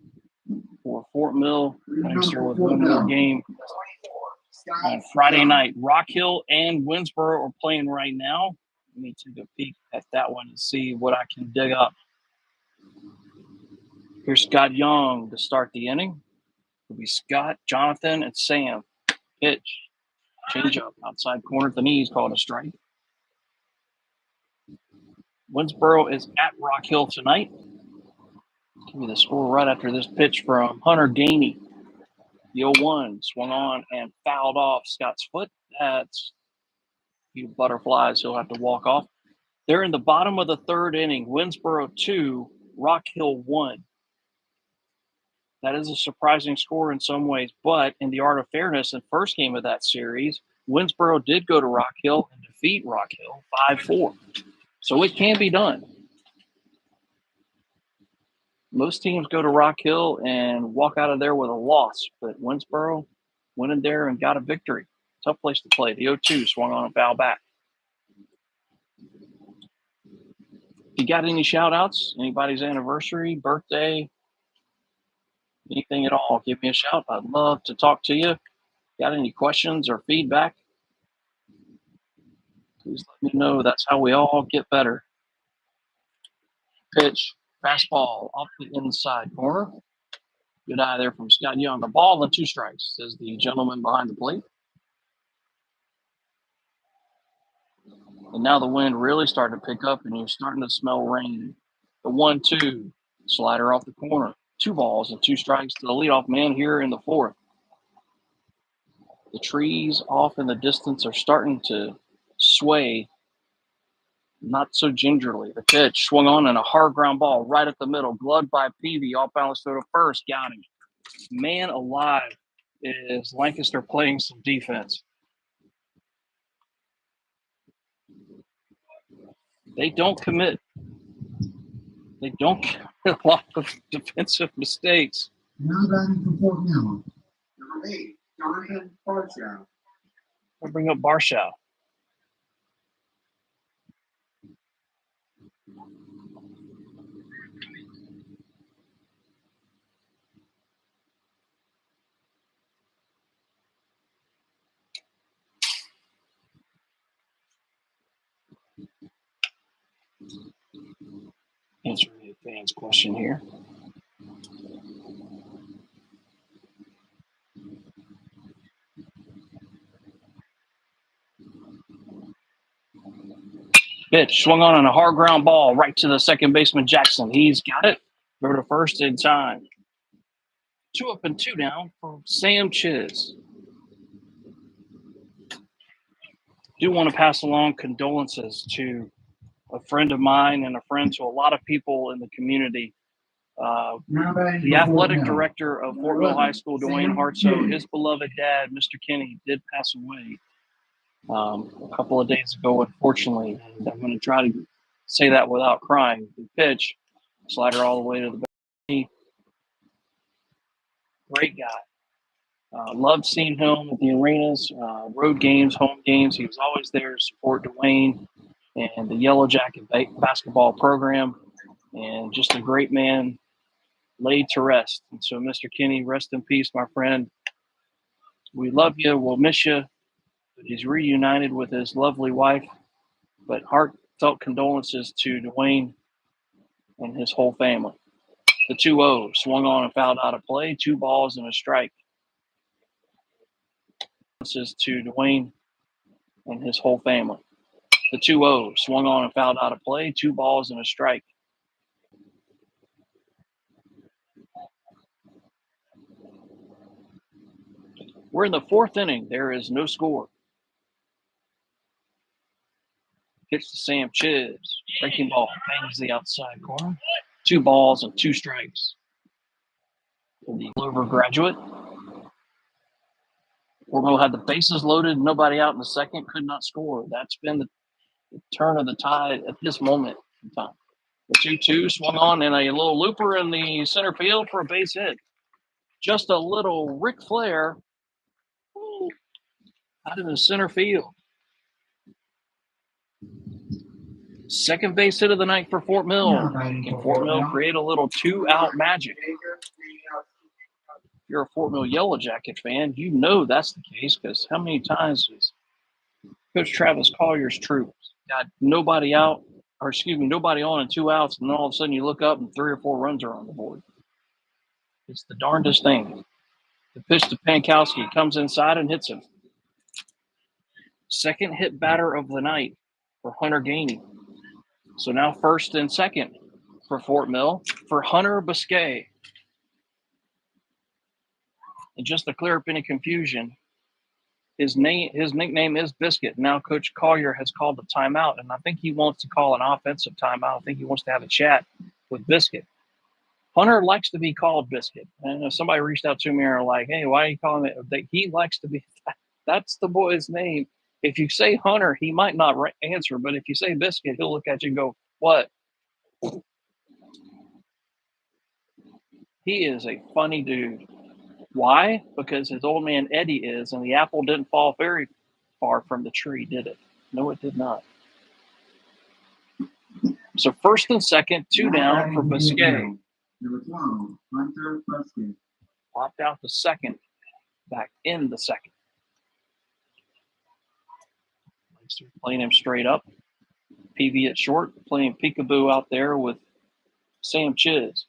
for Fort Mill. Lancaster with one more game on Friday night. Rock Hill and Winsboro are playing right now. Let me take a peek at that one and see what I can dig up. Here's Scott Young to start the inning. It'll be Scott, Jonathan, and Sam. Pitch. Change up. Outside corner at the knees, called a strike. Winsboro is at Rock Hill tonight. Give me the score right after this pitch from Hunter Gainey. The 0-1 swung on and fouled off Scott's foot. That's a few butterflies. He'll have to walk off. They're in the bottom of the third inning. Winsboro 2, Rock Hill 1. That is a surprising score in some ways, but in the art of fairness, in first game of that series, Winsboro did go to Rock Hill and defeat Rock Hill 5-4. So it can be done. Most teams go to Rock Hill and walk out of there with a loss, but Winsboro went in there and got a victory. Tough place to play. The 0-2 swung on and foul back. You got any shout-outs? Anybody's anniversary, birthday, anything at all, give me a shout. I'd love to talk to you. Got any questions or feedback? Please let me know. That's how we all get better. Pitch, fastball off the inside corner. Good eye there from Scott Young. The ball and 2 strikes, says the gentleman behind the plate. And now the wind really starting to pick up, and you're starting to smell rain. The 1-2 slider off the corner. 2 balls and 2 strikes to the leadoff man here in the fourth. The trees off in the distance are starting to sway, not so gingerly. The pitch swung on and a hard ground ball right up the middle. Gloved by Peavy. Off balance throw to first. Got him. Man alive, is Lancaster playing some defense. They don't commit a lot of defensive mistakes. Now batting for Fort Mill, number 8, Jonathan Barshow. I'll bring up Barshow. Answering the fans' question here. Pitch swung on and a hard ground ball right to the second baseman Jackson. He's got it. Go to first in time. 2 up and 2 down for Sam Chiz. Do want to pass along condolences to a friend of mine and a friend to a lot of people in the community. The athletic director of Fort Mill High School, Dwayne Hartso, his beloved dad, Mr. Kinney, did pass away a couple of days ago, unfortunately. And I'm going to try to say that without crying. The pitch, slider all the way to the back. Great guy. Loved seeing him at the arenas, road games, home games. He was always there to support Dwayne and the Yellow Jacket basketball program. And just a great man, laid to rest. And so, Mr. Kinney, rest in peace, my friend. We love you. We'll miss you. But he's reunited with his lovely wife. But heartfelt condolences to Dwayne and his whole family. The 2-0 swung on and fouled out of play. 2 balls and a strike. Condolences to Dwayne and his whole family. The 2-0 swung on and fouled out of play. 2 balls and a strike. We're in the fourth inning. There is no score. Pitch to Sam Chiz. Breaking ball. Bangs the outside corner. 2 balls and 2 strikes. For the Clover graduate. Fort Mill had the bases loaded. Nobody out in the second. Could not score. That's been the turn of the tide at this moment in time. The 2-2 swung on and a little looper in the center field for a base hit. Just a little Ric Flair. out of the center field. Second base hit of the night for Fort Mill. Can Fort Mill create a little 2-out magic? If you're a Fort Mill Yellow Jacket fan, you know that's the case, because how many times has Coach Travis Collier's troops got nobody out, or excuse me, nobody on and 2 outs, and then all of a sudden you look up and 3 or 4 runs are on the board. It's the darndest thing. The pitch to Pankowski comes inside and hits him. Second hit batter of the night for Hunter Gainey. So now first and second for Fort Mill for Hunter Biscay. And just to clear up any confusion, his nickname is Biscuit. Now Coach Collier has called a timeout, and I think he wants to call an offensive timeout. I think he wants to have a chat with Biscuit. Hunter likes to be called Biscuit. And somebody reached out to me and were like, hey, why are you calling it? He likes to be. That's the boy's name. If you say Hunter, he might not answer. But if you say Biscuit, he'll look at you and go, what? He is a funny dude. Why? Because his old man Eddie is, and the apple didn't fall very far from the tree, did it? No, it did not. So first and second, 2 down for Biscay. Number 12, Hunter Biscuit. Popped out the second, back in the second. Lancaster playing him straight up. PV at short, playing peekaboo out there with Sam Chiz.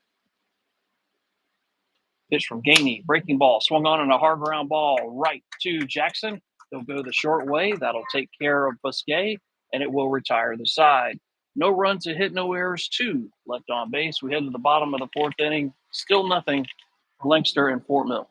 Pitch from Gainey, breaking ball, swung on and a hard ground ball right to Jackson. They'll go the short way. That'll take care of Biscay, and it will retire the side. No runs, a hit, no errors, 2 left on base. We head to the bottom of the 4th inning. Still nothing for Lancaster and Fort Mill.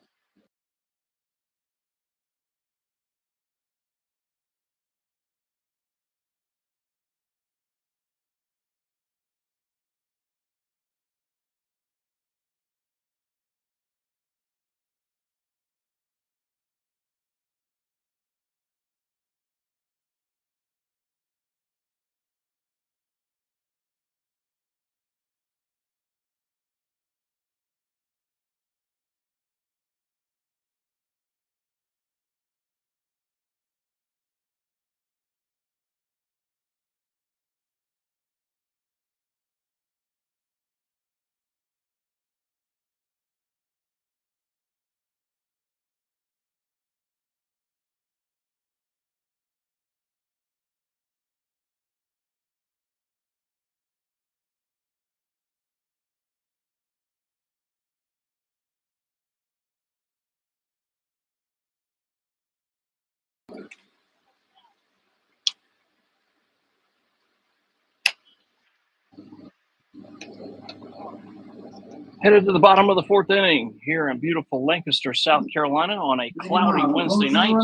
Headed to the bottom of the 4th inning here in beautiful Lancaster, South Carolina on a cloudy Wednesday night.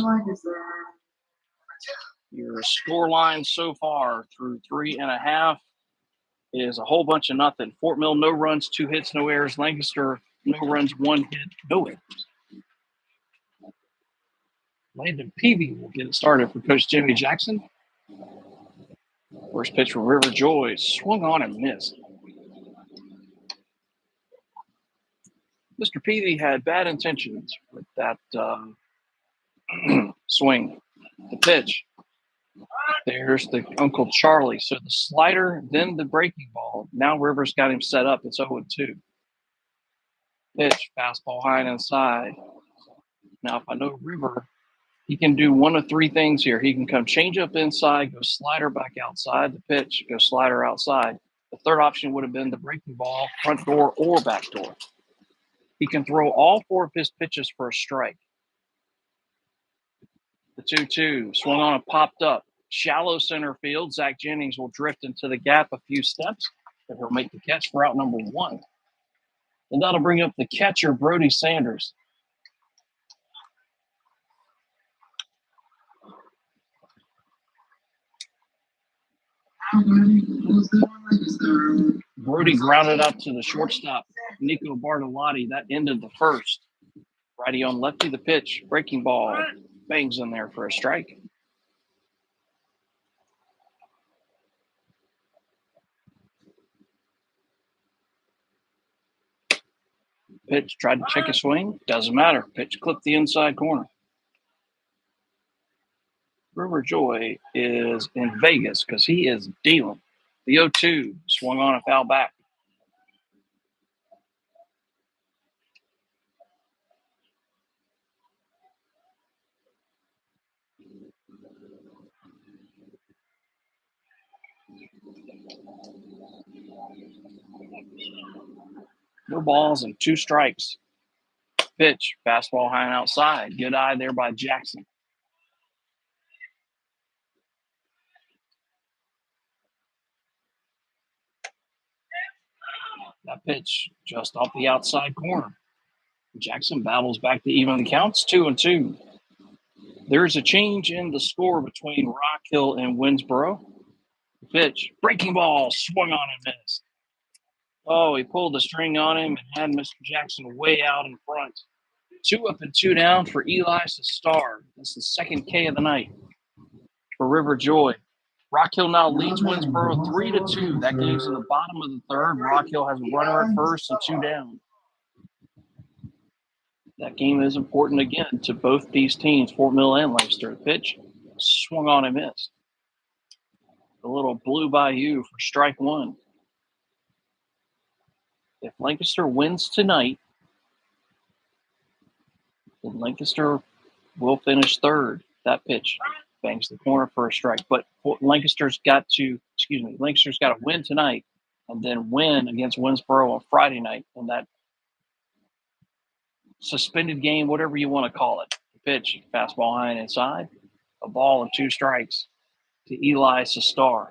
Your score line so far through 3.5 is a whole bunch of nothing. Fort Mill, no runs, 2 hits, no errors. Lancaster, no runs, 1 hit, no errors. Landon Peavy will get it started for Coach Jimmy Jackson. First pitch from River Joy, swung on and missed. Mr. Peavy had bad intentions with that swing. The pitch. There's the Uncle Charlie. So the slider, then the breaking ball. Now Rivers got him set up. It's 0-2. Pitch, fastball high and inside. Now, if I know River, he can do one of 3 things here. He can come change up inside, go slider back outside. The pitch, go slider outside. The third option would have been the breaking ball, front door or back door. He can throw all 4 of his pitches for a strike. The 2-2, swung on and popped up. Shallow center field. Zach Jennings will drift into the gap a few steps, but he'll make the catch for out number 1. And that'll bring up the catcher, Brody Sanders. Brody grounded out to the shortstop, Nico Bartolotti. That ended the first. Righty on lefty, the pitch, breaking ball, bangs in there for a strike. Pitch, tried to check a swing, doesn't matter. Pitch clipped the inside corner. River Joy is in Vegas because he is dealing. The 0-2 swung on and foul back. No balls and 2 strikes. Pitch, fastball high and outside. Good eye there by Jackson. That pitch just off the outside corner. Jackson battles back to even the counts, 2-2. There's a change in the score between Rock Hill and Winsboro. Pitch, breaking ball, swung on and missed. Oh, he pulled the string on him and had Mr. Jackson way out in front. 2 up and 2 down for Eli to star. That's the second K of the night for River Joy. Rock Hill now leads Winsboro 3-2. That game's in the bottom of the third. Rock Hill has a runner at first and 2 down. That game is important again to both these teams, Fort Mill and Lancaster. The pitch swung on and missed. A little blue bayou for strike 1. If Lancaster wins tonight, then Lancaster will finish third. That pitch bangs the corner for a strike. But Lancaster's got to win tonight and then win against Winsboro on Friday night in that suspended game, whatever you want to call it. Pitch, fastball high and inside, a ball and 2 strikes to Eli Sestar.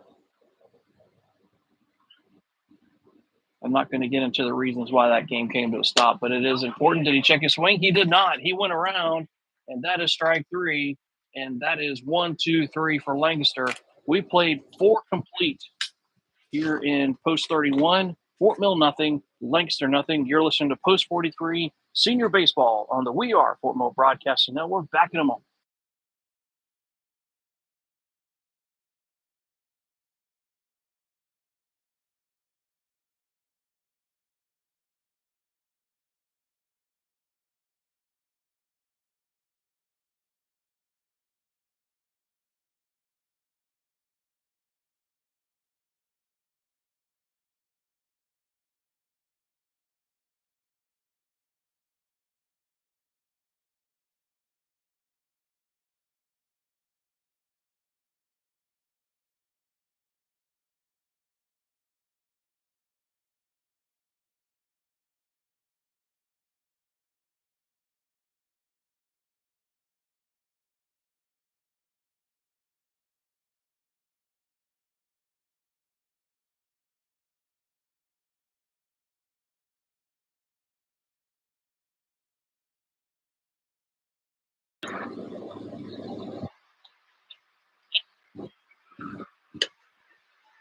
I'm not going to get into the reasons why that game came to a stop, but it is important. Did he check his swing? He did not. He went around, and that is strike 3, and that is 1, 2, 3 for Lancaster. We played 4 complete here in Post 31. Fort Mill nothing, Lancaster nothing. You're listening to Post 43 Senior Baseball on the We Are Fort Mill Broadcasting Network. Back in a moment.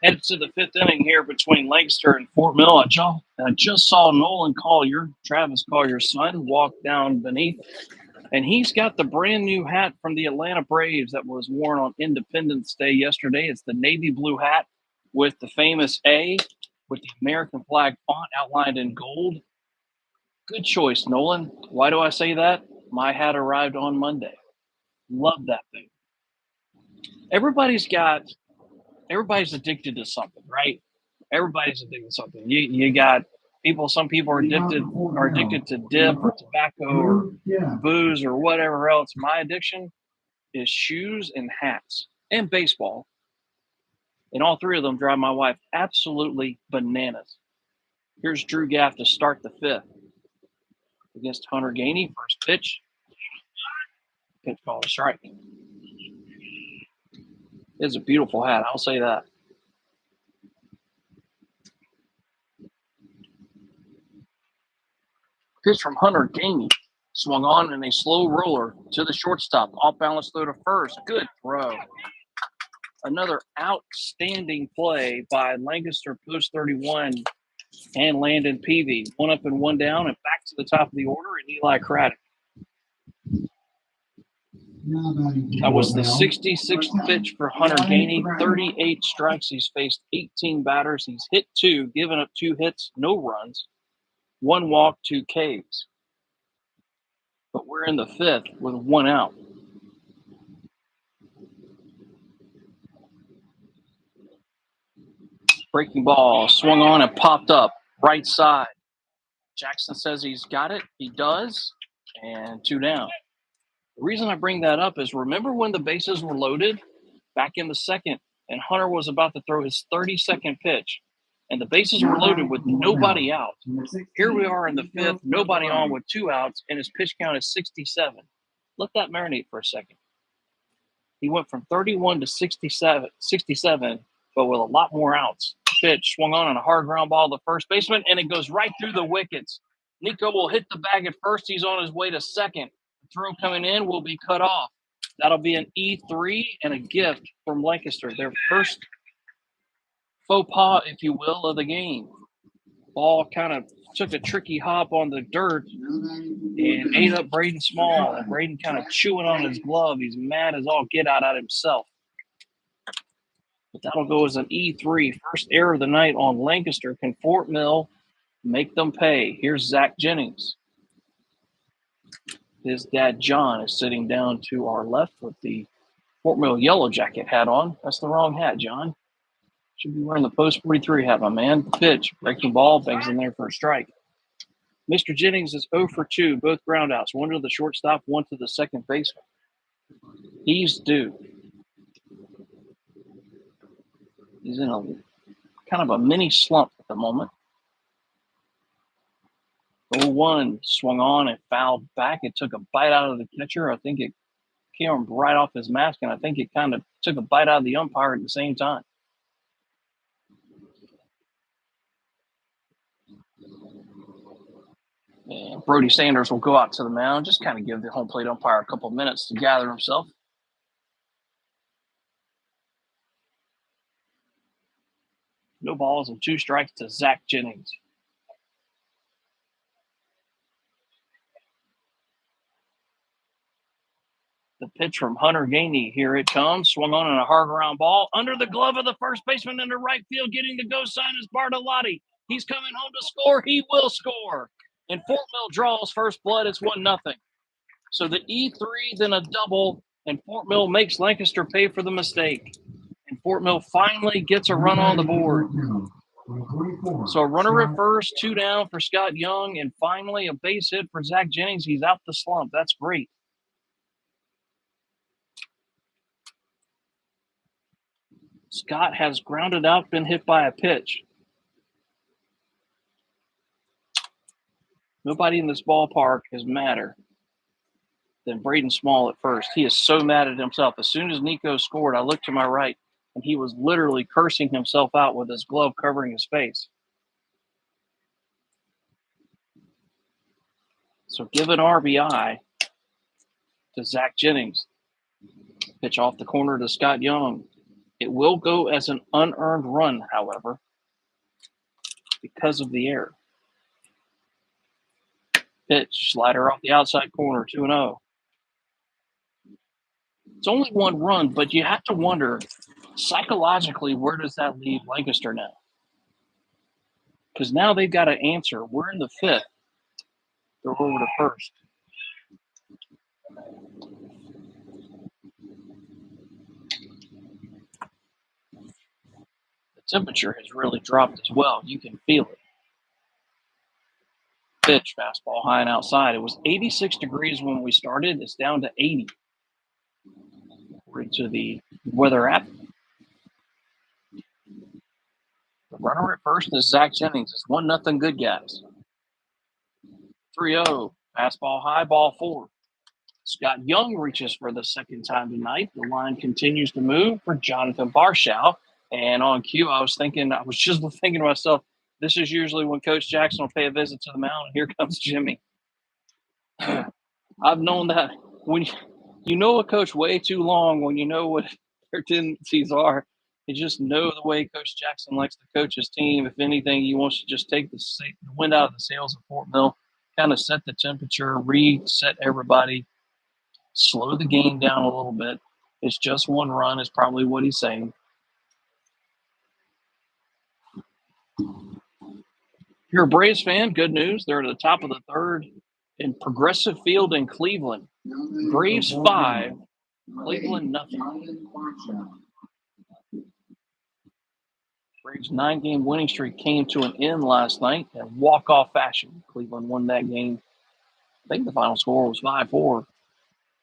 Headed to the 5th inning here between Lancaster and Fort Mill. I just saw Nolan Collier, Travis Collier's son, walk down beneath, and he's got the brand new hat from the Atlanta Braves that was worn on Independence Day yesterday. It's the navy blue hat with the famous A with the American flag font outlined in gold. Good choice, Nolan. Why do I say that? My hat arrived on Monday. Love that thing. Everybody's addicted to something, right? Everybody's addicted to something. You got people. Some people are addicted to dip or tobacco or booze or whatever else. My addiction is shoes and hats and baseball, and all 3 of them drive my wife absolutely bananas. Here's Drew Gaff to start the 5th against Hunter Gainey. First pitch called a strike. It's a beautiful hat, I'll say that. Pitch from Hunter Gainey. Swung on in a slow roller to the shortstop. Off balance throw to first. Good throw. Another outstanding play by Lancaster Post 31 and Landon Peavy. 1 up and 1 down and back to the top of the order and Eli Craddock. That was the 66th pitch for Hunter Gainey. 38 strikes. He's faced 18 batters. He's hit 2, given up 2 hits, no runs, 1 walk, 2 Ks. But we're in the 5th with 1 out. Breaking ball, swung on and popped up, right side. Jackson says he's got it. He does, and 2 down. The reason I bring that up is remember when the bases were loaded back in the second and Hunter was about to throw his 32nd pitch and the bases were loaded with nobody out. Here we are in the fifth, nobody on with 2 outs, and his pitch count is 67. Let that marinate for a second. He went from 31 to 67, but with a lot more outs. Pitch swung on a hard ground ball to the first baseman, and it goes right through the wickets. Nico will hit the bag at first. He's on his way to second. The throw coming in will be cut off. That'll be an E3 and a gift from Lancaster, their first faux pas, if you will, of the game. Ball kind of took a tricky hop on the dirt and ate up Braden Small. And Braden kind of chewing on his glove. He's mad as all get out at himself. But that'll go as an E3. First error of the night on Lancaster. Can Fort Mill make them pay? Here's Zach Jennings. His dad, John, is sitting down to our left with the Fort Mill Yellow Jacket hat on. That's the wrong hat, John. Should be wearing the Post 43 hat, my man. Pitch, breaking ball, bangs in there for a strike. Mr. Jennings is 0 for 2, both groundouts. 1 to the shortstop, 1 to the second baseman. He's due. He's in a kind of a mini slump at the moment. 0-1 swung on and fouled back. It took a bite out of the catcher. I think it came right off his mask, and I think it kind of took a bite out of the umpire at the same time. And Brody Sanders will go out to the mound, just kind of give the home plate umpire a couple minutes to gather himself. No balls and 2 strikes to Zach Jennings. The pitch from Hunter Gainey. Here it comes. Swung on a hard ground ball. Under the glove of the first baseman in the right field. Getting the go sign is Bartolotti. He's coming home to score. He will score. And Fort Mill draws first blood. It's 1-0. So the E3, then a double, and Fort Mill makes Lancaster pay for the mistake. And Fort Mill finally gets a run on the board. So a runner at first, 2 down for Scott Young, and finally a base hit for Zach Jennings. He's out the slump. That's great. Scott has grounded out, been hit by a pitch. Nobody in this ballpark is madder than Braden Small at first. He is so mad at himself. As soon as Nico scored, I looked to my right, and he was literally cursing himself out with his glove covering his face. So give an RBI to Zach Jennings. Pitch off the corner to Scott Young. It will go as an unearned run, however, because of the error. Pitch, slider off the outside corner, 2-0. It's only 1 run, but you have to wonder, psychologically, where does that leave Lancaster now? Because now they've got to answer. We're in the 5th. They're over to first. The temperature has really dropped as well. You can feel it. Pitch, fastball high and outside. It was 86 degrees when we started. It's down to 80. According to the weather app. The runner at first is Zach Jennings. It's 1-0 good guys. 3-0. Fastball high, ball 4. Scott Young reaches for the second time tonight. The line continues to move for Jonathan Barshow. And on cue, I was just thinking to myself, this is usually when Coach Jackson will pay a visit to the mound, and here comes Jimmy. I've known that when you know a coach way too long, when you know what their tendencies are, you just know the way Coach Jackson likes to coach his team. If anything, he wants to just take the wind out of the sails of Fort Mill, kind of set the temperature, reset everybody, slow the game down a little bit. It's just 1 run is probably what he's saying. If you're a Braves fan, good news. They're at the top of the 3rd in Progressive Field in Cleveland. Braves 5, Cleveland nothing. Braves' 9-game winning streak came to an end last night in walk-off fashion. Cleveland won that game. I think the final score was 5-4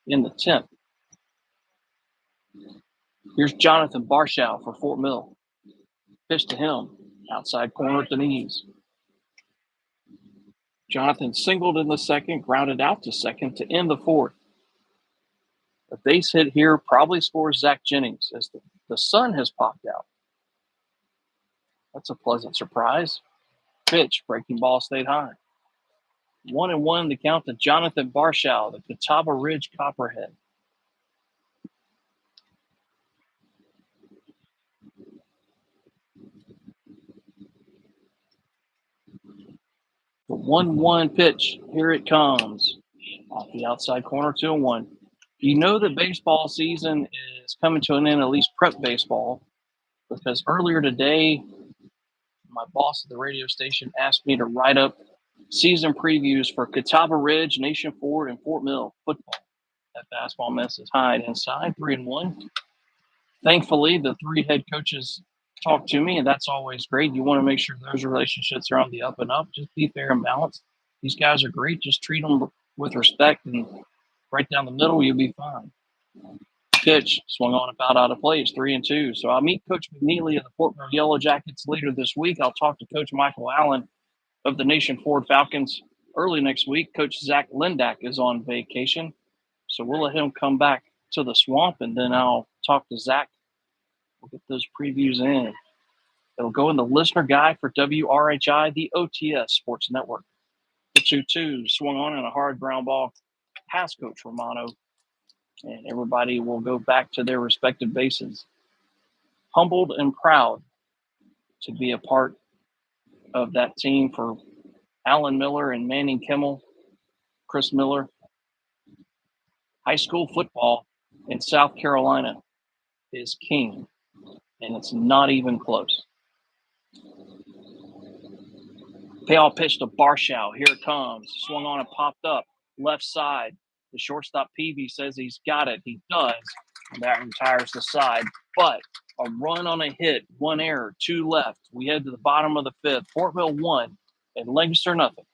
in the 10th. Here's Jonathan Barshow for Fort Mill. Pitch to him, outside corner at the knees. Jonathan singled in the second, grounded out to second to end the fourth. A base hit here probably scores Zach Jennings as the sun has popped out. That's a pleasant surprise. Pitch, breaking ball stayed high. 1-1 to count to Jonathan Barshow, the Catawba Ridge Copperhead. The 1-1 pitch, here it comes. Off the outside corner, 2-1. You know that baseball season is coming to an end, at least prep baseball, because earlier today, my boss at the radio station asked me to write up season previews for Catawba Ridge, Nation Ford, and Fort Mill football. That fastball misses high and inside, 3-1. Thankfully, the 3 head coaches talked to me, and that's always great. You want to make sure those relationships are on the up and up. Just be fair and balanced. These guys are great. Just treat them with respect, and right down the middle, you'll be fine. Pitch swung on about out of play. It's 3-2. So I'll meet Coach McNeely of the Fort Mill Yellow Jackets later this week. I'll talk to Coach Michael Allen of the Nation Ford Falcons early next week. Coach Zach Lindak is on vacation, so we'll let him come back to the swamp, and then I'll talk to Zach. We'll get those previews in. It'll go in the listener guide for WRHI, the OTS Sports Network. The 2-2 swung on in a hard ground ball past Coach Romano, and everybody will go back to their respective bases. Humbled and proud to be a part of that team for Alan Miller and Manning Kimmel, Chris Miller. High school football in South Carolina is king, and it's not even close. Payoff pitch to Barshow. Here it comes. Swung on and popped up. Left side. The shortstop Peavy says he's got it. He does. And that retires the side. But a run on a hit, 1 error, 2 left. We head to the bottom of the 5th. Fort Mill 1 and Lancaster nothing.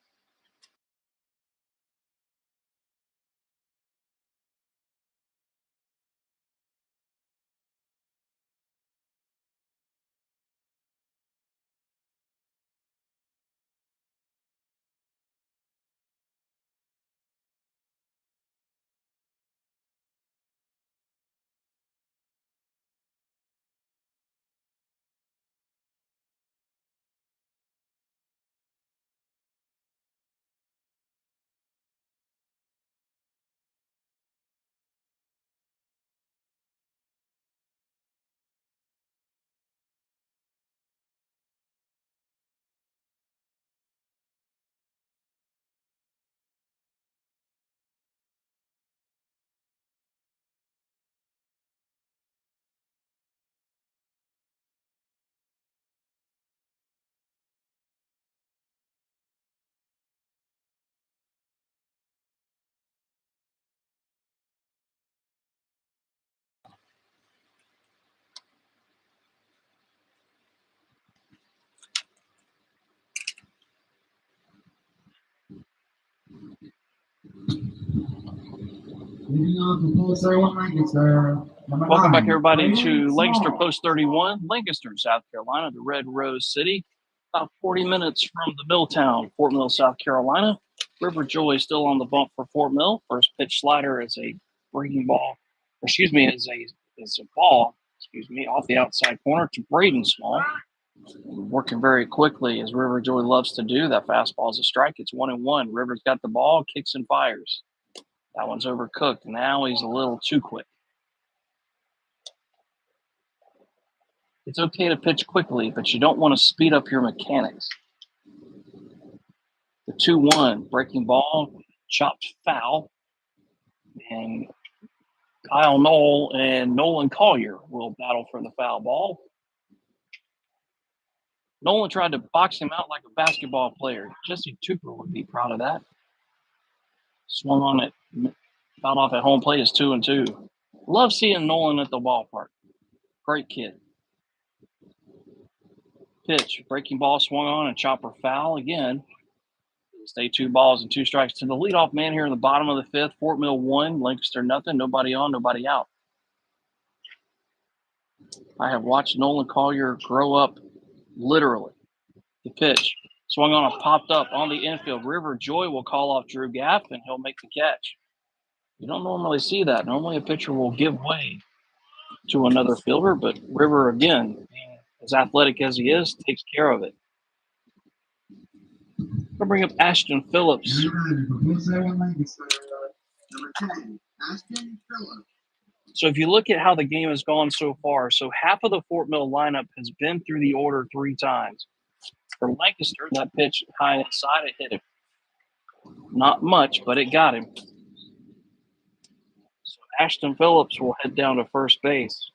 Welcome back, everybody, to Lancaster Post 31, Lancaster, South Carolina, the Red Rose City. About 40 minutes from the mill town, Fort Mill, South Carolina. River Joy still on the bump for Fort Mill. First pitch slider is a breaking ball, is a ball, off the outside corner to Braden Small. Working very quickly, as River Joy loves to do. That fastball is a strike. It's 1-1. River's got the ball, kicks and fires. That one's overcooked. Now he's a little too quick. It's okay to pitch quickly, but you don't want to speed up your mechanics. The 2-1 breaking ball, chopped foul, and Kyle Knoll and Nolan Collier will battle for the foul ball. Nolan tried to box him out like a basketball player. Jesse Tupper would be proud of that. Swung on it, fouled off at home plate is 2-2. Love seeing Nolan at the ballpark. Great kid. Pitch, breaking ball swung on and chopper foul again. Stay 2 balls and 2 strikes to the leadoff man here in the bottom of the 5th. Fort Mill 1, Lancaster nothing, nobody on, nobody out. I have watched Nolan Collier grow up literally. The pitch swung on and popped up on the infield. River Joy will call off Drew Gaff and he'll make the catch. You don't normally see that. Normally a pitcher will give way to another fielder, but River, again, being as athletic as he is, takes care of it. I'll bring up Ashton Phillips. Number 10, Ashton Phillips. So if you look at how the game has gone so far, so half of the Fort Mill lineup has been through the order 3 times. For Lancaster, that pitch high inside, it hit him. Not much, but it got him. So Ashton Phillips will head down to first base.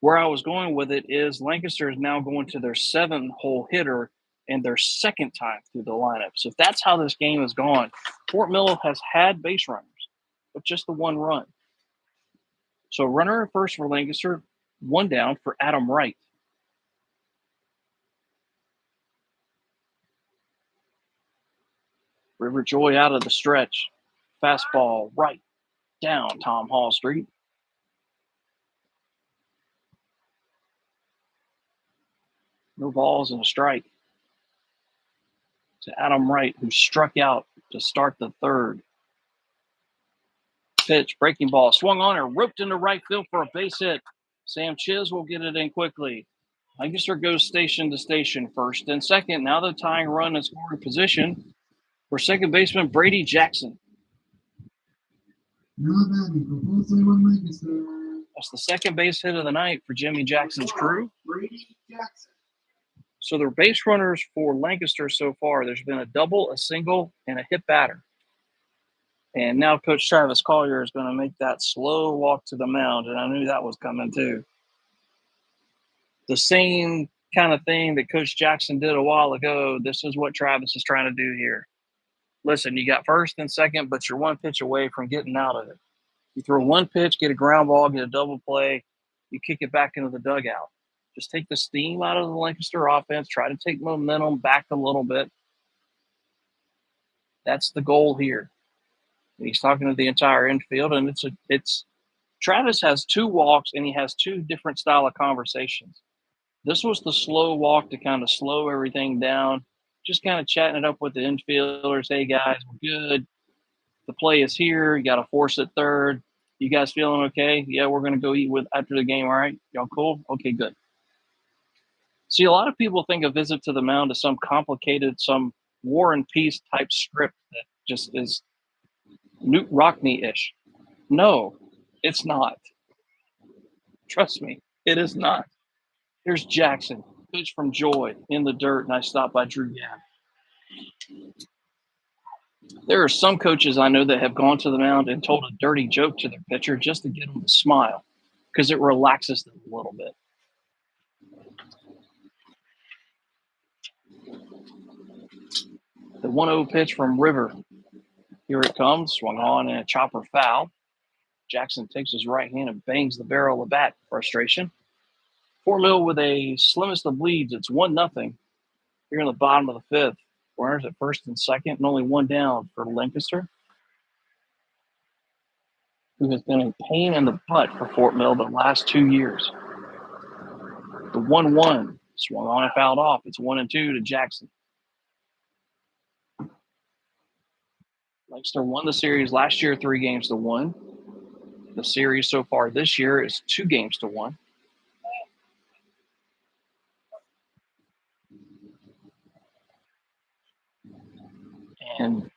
Where I was going with it is Lancaster is now going to their 7-hole hitter and their 2nd time through the lineup. So if that's how this game has gone, Fort Mill has had base runners, but just the 1 run. So runner at first for Lancaster, 1 down for Adam Wright. River Joy out of the stretch. Fastball right down Tom Hall Street. No balls and a strike to Adam Wright, who struck out to start the 3rd. Pitch, breaking ball, swung on and roped into right field for a base hit. Sam Chiz will get it in quickly. Lancaster goes station to station, 1st and 2nd. Now the tying run in scoring position for second baseman Brady Jackson. That's That's the 2nd base hit of the night for Jimmy Jackson's crew. Brady Jackson. So the base runners for Lancaster so far, there's been a double, a single, and a hit batter. And now Coach Travis Collier is going to make that slow walk to the mound, and I knew that was coming too. The same kind of thing that Coach Jackson did a while ago, this is what Travis is trying to do here. Listen, you got 1st and 2nd, but you're 1 pitch away from getting out of it. You throw 1 pitch, get a ground ball, get a double play, you kick it back into the dugout. Just take the steam out of the Lancaster offense, try to take momentum back a little bit. That's the goal here. And he's talking to the entire infield, and it's Travis has 2 walks, and he has 2 different style of conversations. This was the slow walk to kind of slow everything down, just kind of chatting it up with the infielders. Hey, guys, we're good. The play is here. You got to force it 3rd. You guys feeling okay? Yeah, we're going to go eat with after the game. All right? Y'all cool? Okay, good. See, a lot of people think a visit to the mound is some complicated, some War and Peace type script that just is Newt Rockney-ish. No, it's not. Trust me, it is not. Here's Jackson, pitch from Joy in the dirt, and I stopped by Drew Gaff. There are some coaches I know that have gone to the mound and told a dirty joke to their pitcher just to get them to smile because it relaxes them a little bit. The 1-0 pitch from River. Here it comes, swung on and a chopper foul. Jackson takes his right hand and bangs the barrel of the bat. Frustration. Fort Mill with a slimmest of leads. It's 1-0 here in the bottom of the 5th. Runners at 1st and 2nd, and only 1 down for Lancaster, who has been a pain in the butt for Fort Mill the last 2 years. The 1-1 swung on and fouled off. It's 1-2 to Jackson. Lancaster won the series last year 3-1. The series so far this year is 2-1. And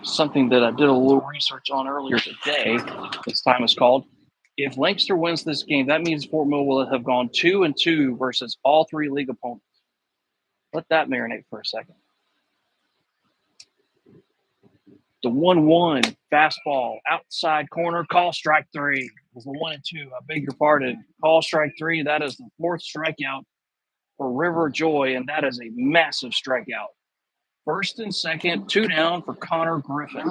something that I did a little research on earlier today, this time is called, if Lancaster wins this game, that means Fort Mill will have gone 2-2 versus all 3 league opponents. Let that marinate for a second. The 1-1 fastball outside corner, call strike 3. It was the 1-2. I beg your pardon. Call strike 3. That is the 4th strikeout for River Joy, and that is a massive strikeout. 1st and 2nd, 2 down for Connor Griffin.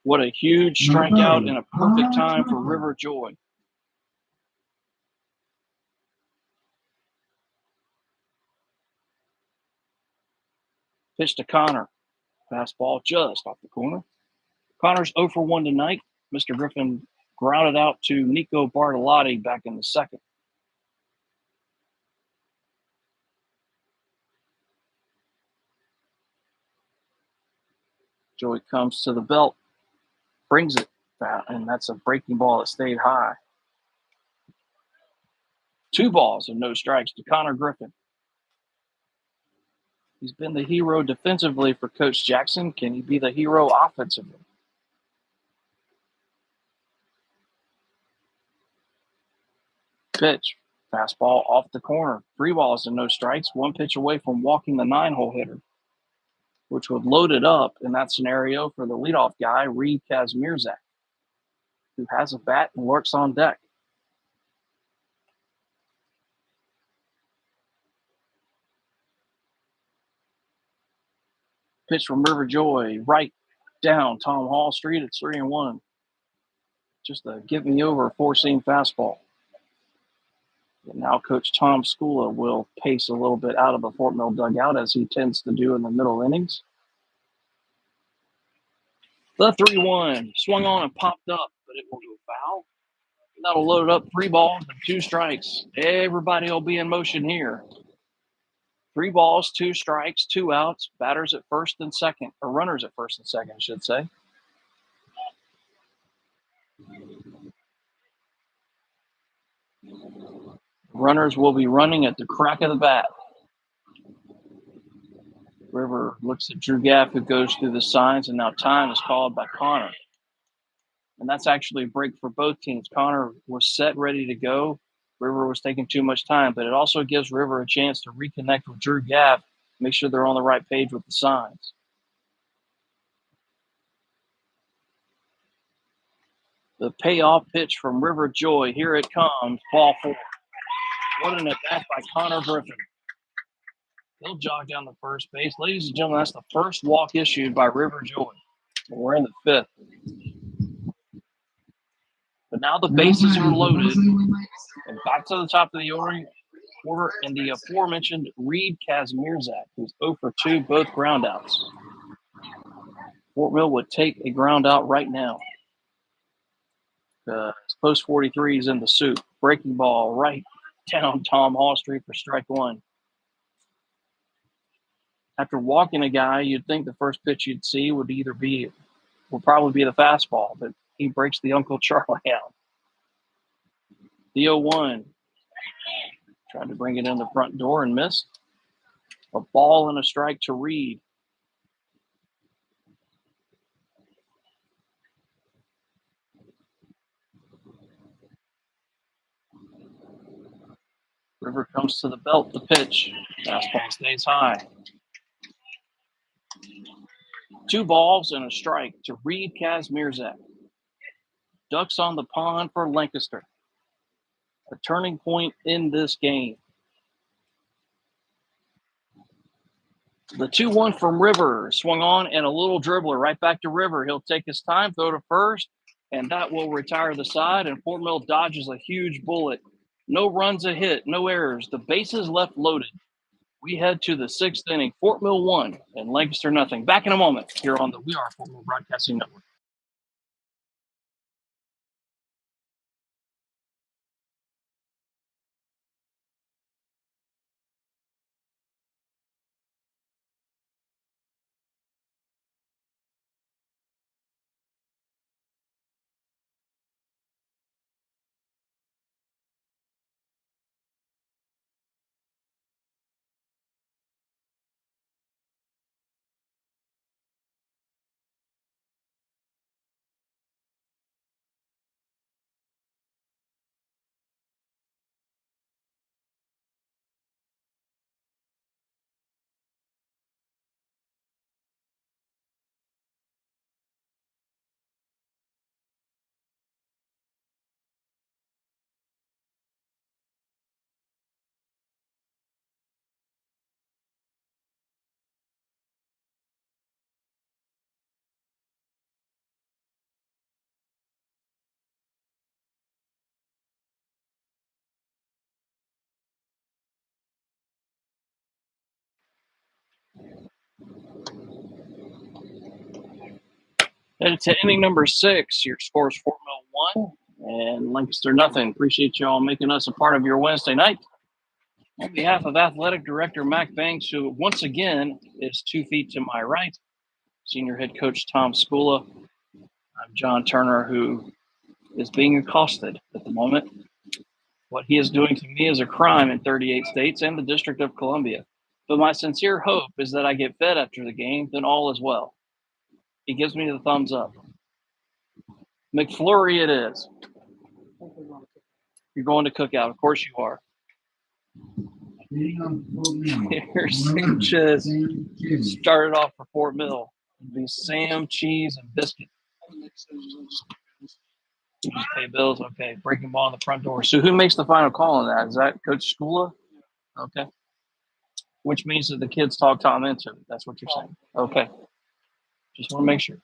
What a huge strikeout and a perfect time for River Joy. Pitch to Connor. Fastball just off the corner. Connor's 0 for 1 tonight. Mr. Griffin grounded out to Nico Bartolotti back in the second. Joey comes to the belt, brings it, and that's a breaking ball that stayed high. 2 balls and no strikes to Connor Griffin. He's been the hero defensively for Coach Jackson. Can he be the hero offensively? Pitch. Fastball off the corner. 3 balls and no strikes. 1 pitch away from walking the 9-hole hitter, which would load it up in that scenario for the leadoff guy, Reed Kazmierzak, who has a bat and lurks on deck. Pitch from River Joy, right down Tom Hall Street. It's 3-1. Just a give me over 4-seam fastball. And now Coach Tom Skula will pace a little bit out of the Fort Mill dugout, as he tends to do in the middle innings. The 3-1 swung on and popped up, but it will go foul. That'll load it up 3 balls and 2 strikes. Everybody will be in motion here. 3 balls, 2 strikes, 2 outs. Batters at first and second, or runners at first and second, I should say. Runners will be running at the crack of the bat. River looks at Drew Gaff, who goes through the signs, and now time is called by Connor. And that's actually a break for both teams. Connor was set, ready to go. River was taking too much time, but it also gives River a chance to reconnect with Drew Gaff, make sure they're on the right page with the signs. The payoff pitch from River Joy. Here it comes. Ball 4. What an at-bat by Connor Griffin. He'll jog down the first base. Ladies and gentlemen, that's the first walk issued by River Joy. We're in the 5th. But now the bases are loaded. And back to the top of the order, and the aforementioned Reed Kazmierzak, who's 0 for 2, both groundouts. Fort Mill would take a ground out right now. Post 43 is in the soup. Breaking ball right down Tom Hall Street for strike 1. After walking a guy, you'd think the first pitch you'd see would probably be the fastball, but he breaks the Uncle Charlie out. The 0-1. Tried to bring it in the front door and missed. A ball and a strike to Reed. River comes to the belt, the pitch. Fastball stays high. 2 balls and a strike to Reed Kazmierzak. Ducks on the pond for Lancaster. A turning point in this game. The 2-1 from River swung on and a little dribbler right back to River. He'll take his time, throw to first, and that will retire the side. And Fort Mill dodges a huge bullet. No runs a hit, no errors. The bases left loaded. We head to the 6th inning. Fort Mill 1 and Lancaster nothing. Back in a moment here on the We Are Fort Mill Broadcasting Network. Headed to inning number 6. Your score is Fort Mill 1 and Lancaster nothing. Appreciate you all making us a part of your Wednesday night. On behalf of Athletic Director Mac Banks, who once again is 2 feet to my right, Senior Head Coach Tom Skula, I'm John Turner, who is being accosted at the moment. What he is doing to me is a crime in 38 states and the District of Columbia. But my sincere hope is that I get fed after the game, then all is well. He gives me the thumbs up. McFlurry it is. You're going to Cookout. Of course you are. Here's Sanchez. Started off for Fort Mill. It'll be Sam, cheese, and biscuit. You just pay bills. Okay. Breaking ball on the front door. So who makes the final call on that? Is that Coach Skula? Okay. Which means that the kids talk Tom into it. That's what you're saying. Okay. Just want to make sure.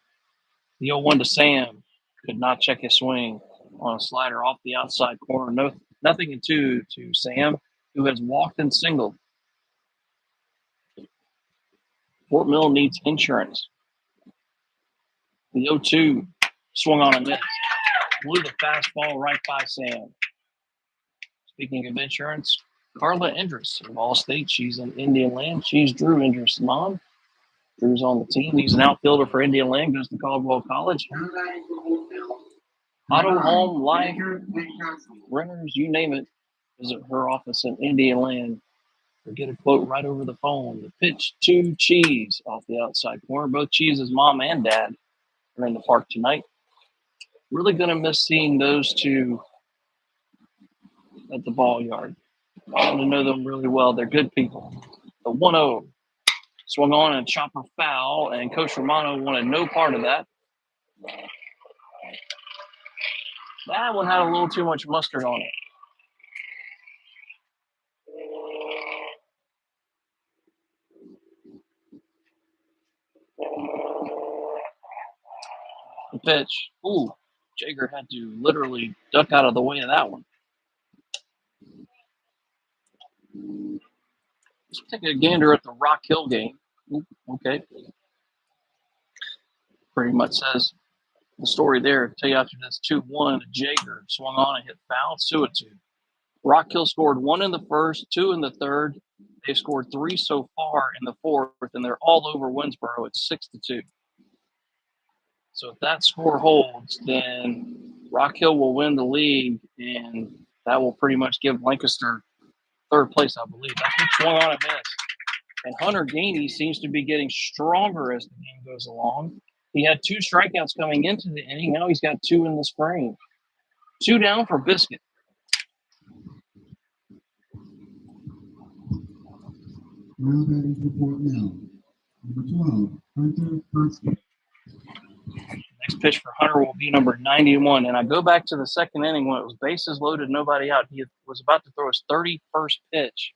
The 0-1 to Sam could not check his swing on a slider off the outside corner. Nothing in 2 to Sam, who has walked and singled. Fort Mill needs insurance. The 0-2 swung on a miss. Blew the fastball right by Sam. Speaking of insurance, Carla Indris of Allstate. She's in Indian Land. She's Drew Indris' mom. Drew's on the team. He's an outfielder for Indian Land, goes to Caldwell College. Auto, home, life, renters, you name it. Visit her office in Indian Land or get a quote right over the phone. The pitch to Cheese off the outside corner. Both Cheese's mom and dad are in the park tonight. Really going to miss seeing those two at the ball yard. I'm going to know them really well. They're good people. The 1-0 swung on and chopper foul, and Coach Romano wanted no part of that. That one had a little too much mustard on it. The pitch. Ooh, Jager had to literally duck out of the way of that one. Let's take a gander at the Rock Hill game. Ooh, okay. Pretty much says the story there. I'll tell you after this 2-1, Jager swung on and hit foul. 2-2. Rock Hill scored 1 in the first, 2 in the third. They've scored 3 so far in the fourth, and they're all over Winsboro. It's 6-2. So if that score holds, then Rock Hill will win the league, and that will pretty much give Lancaster third place, I believe. That pitch swung on a miss. And Hunter Gainey seems to be getting stronger as the game goes along. He had 2 strikeouts coming into the inning. Now he's got 2 in the spring. 2 down for Biscuit. Now batting for Fort Mill. Number 12, Hunter Biscuit. Next pitch for Hunter will be number 91. And I go back to the second inning when it was bases loaded, nobody out. He was about to throw his 31st pitch.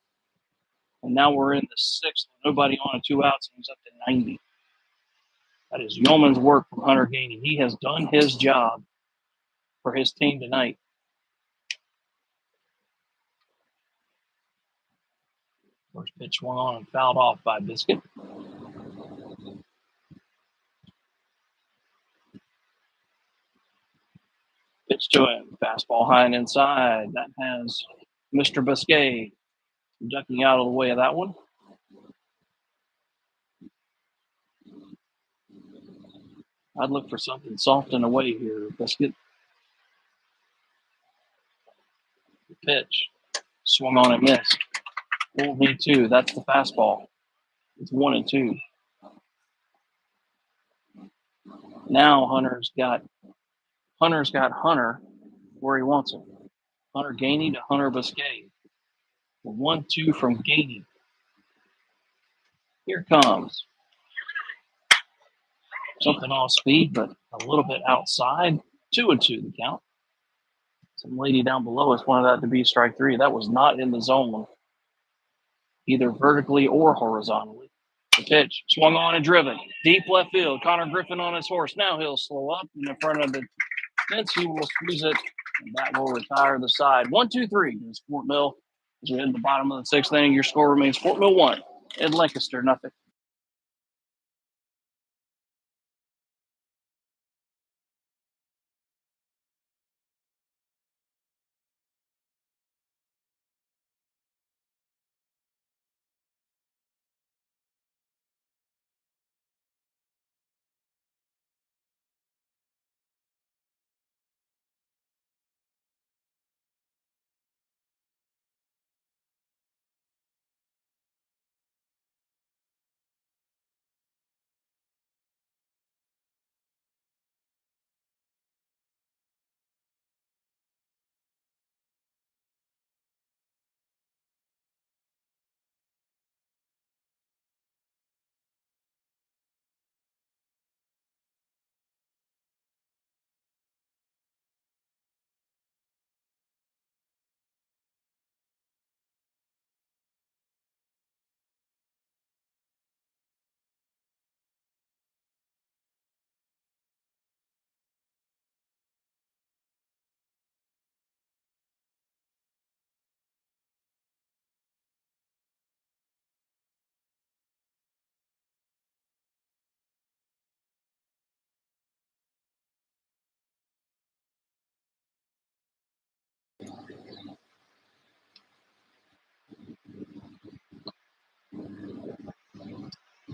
And now we're in the 6th, nobody on and 2 outs, and he's up to 90. That is yeoman's work from Hunter Gainey. He has done his job for his team tonight. First pitch swung on and fouled off by Biscuit. Pitch to him. Fastball high and inside. That has Mr. Biscay ducking out of the way of that one. I'd look for something soft and away here, Biscuit. The pitch. Swung on and missed. 4-2. That's the fastball. It's 1-2. Now Hunter's got Hunter where he wants him. Hunter Gainey to Hunter Biscay. 1-2 from Gainey. Here comes. Something off speed, but a little bit outside. 2-2 the count. Some lady down below us wanted that to be strike 3. That was not in the zone, either vertically or horizontally. The pitch swung on and driven. Deep left field. Connor Griffin on his horse. Now he'll slow up in front of the fence. He will squeeze it, and that will retire the side. 1-2-3 is Fort Mill. As we head to the bottom of the 6th inning, your score remains Fort Mill 1 and Lancaster nothing.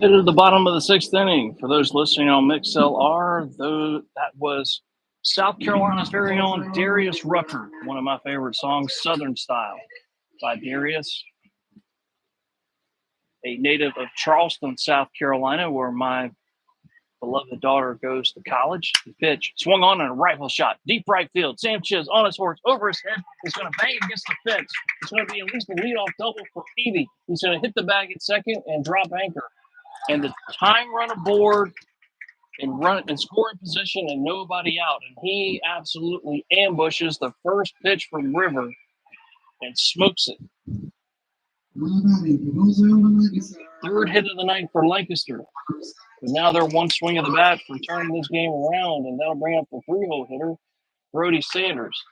Into the bottom of the sixth inning. For those listening on MixLR, though, that was South Carolina's very own Darius Rucker, one of my favorite songs, Southern Style, by Darius, a native of Charleston, South Carolina, where my beloved daughter goes to college. The pitch swung on and a rifle shot, deep right field. Sanchez on his horse, over his head. He's going to bang against the fence. It's going to be at least a leadoff double for Peavy. He's going to hit the bag at second and drop anchor. And the time run aboard and score in position and nobody out. And he absolutely ambushes the first pitch from River and smokes it. Third hit of the night for Lancaster. But now they're one swing of the bat for turning this game around, and that'll bring up the 3-hole hitter, Brody Sanders.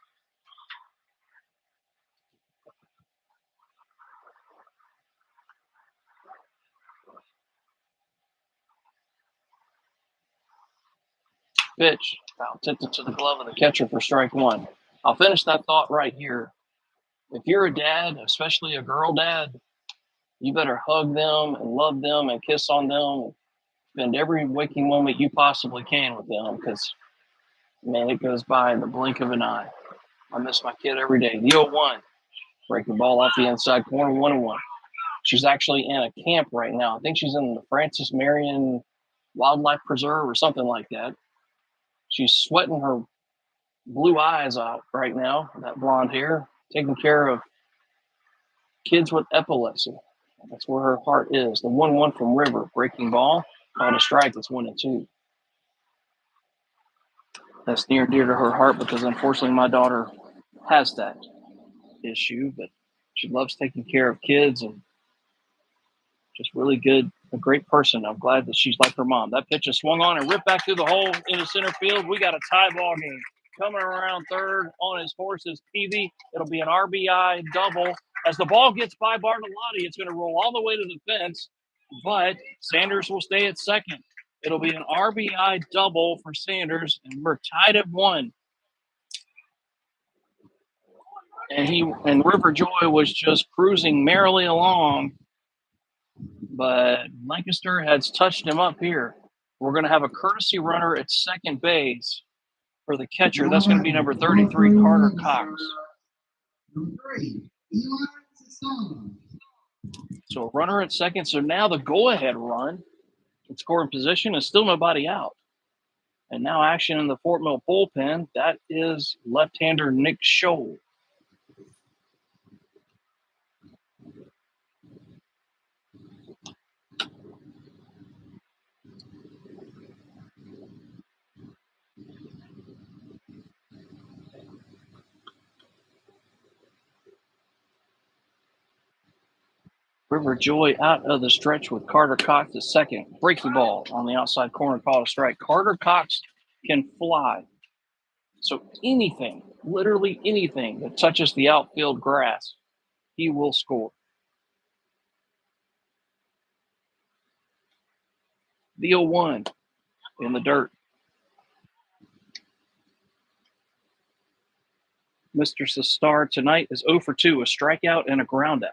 Pitch, foul tipped to the glove of the catcher for strike one. I'll finish that thought right here. If you're a dad, especially a girl dad, you better hug them and love them and kiss on them and spend every waking moment you possibly can with them, because, man, it goes by in the blink of an eye. I miss my kid every day. The 0-1, breaking ball off the inside corner, 1-1. She's actually in a camp right now. I think she's in the Francis Marion Wildlife Preserve or something like that. She's sweating her blue eyes out right now, that blonde hair, taking care of kids with epilepsy. That's where her heart is. The 1-1 from River, breaking ball, called a strike. It's 1-2. That's near and dear to her heart because unfortunately my daughter has that issue, but she loves taking care of kids and just really good, a great person. I'm glad that she's like her mom. That pitch is swung on and ripped back through the hole into center field. We got a tie ball game. Coming around third on his horse is Peavy. It'll be an RBI double. As the ball gets by Bartolotti, it's going to roll all the way to the fence, but Sanders will stay at second. It'll be an RBI double for Sanders, and we're tied at 1. And River Joy was just cruising merrily along, but Lancaster has touched him up here. We're going to have a courtesy runner at second base for the catcher. That's going to be number 33, Carter Cox. So a runner at second. So now the go-ahead run in scoring position is still nobody out. And now action in the Fort Mill bullpen. That is left-hander Nick Scholl. River Joy out of the stretch with Carter Cox at second. Breaking ball on the outside corner, called a strike. Carter Cox can fly. So anything, literally anything that touches the outfield grass, he will score. The 0-1 in the dirt. Mr. Sestar tonight is 0 for 2, a strikeout and a groundout.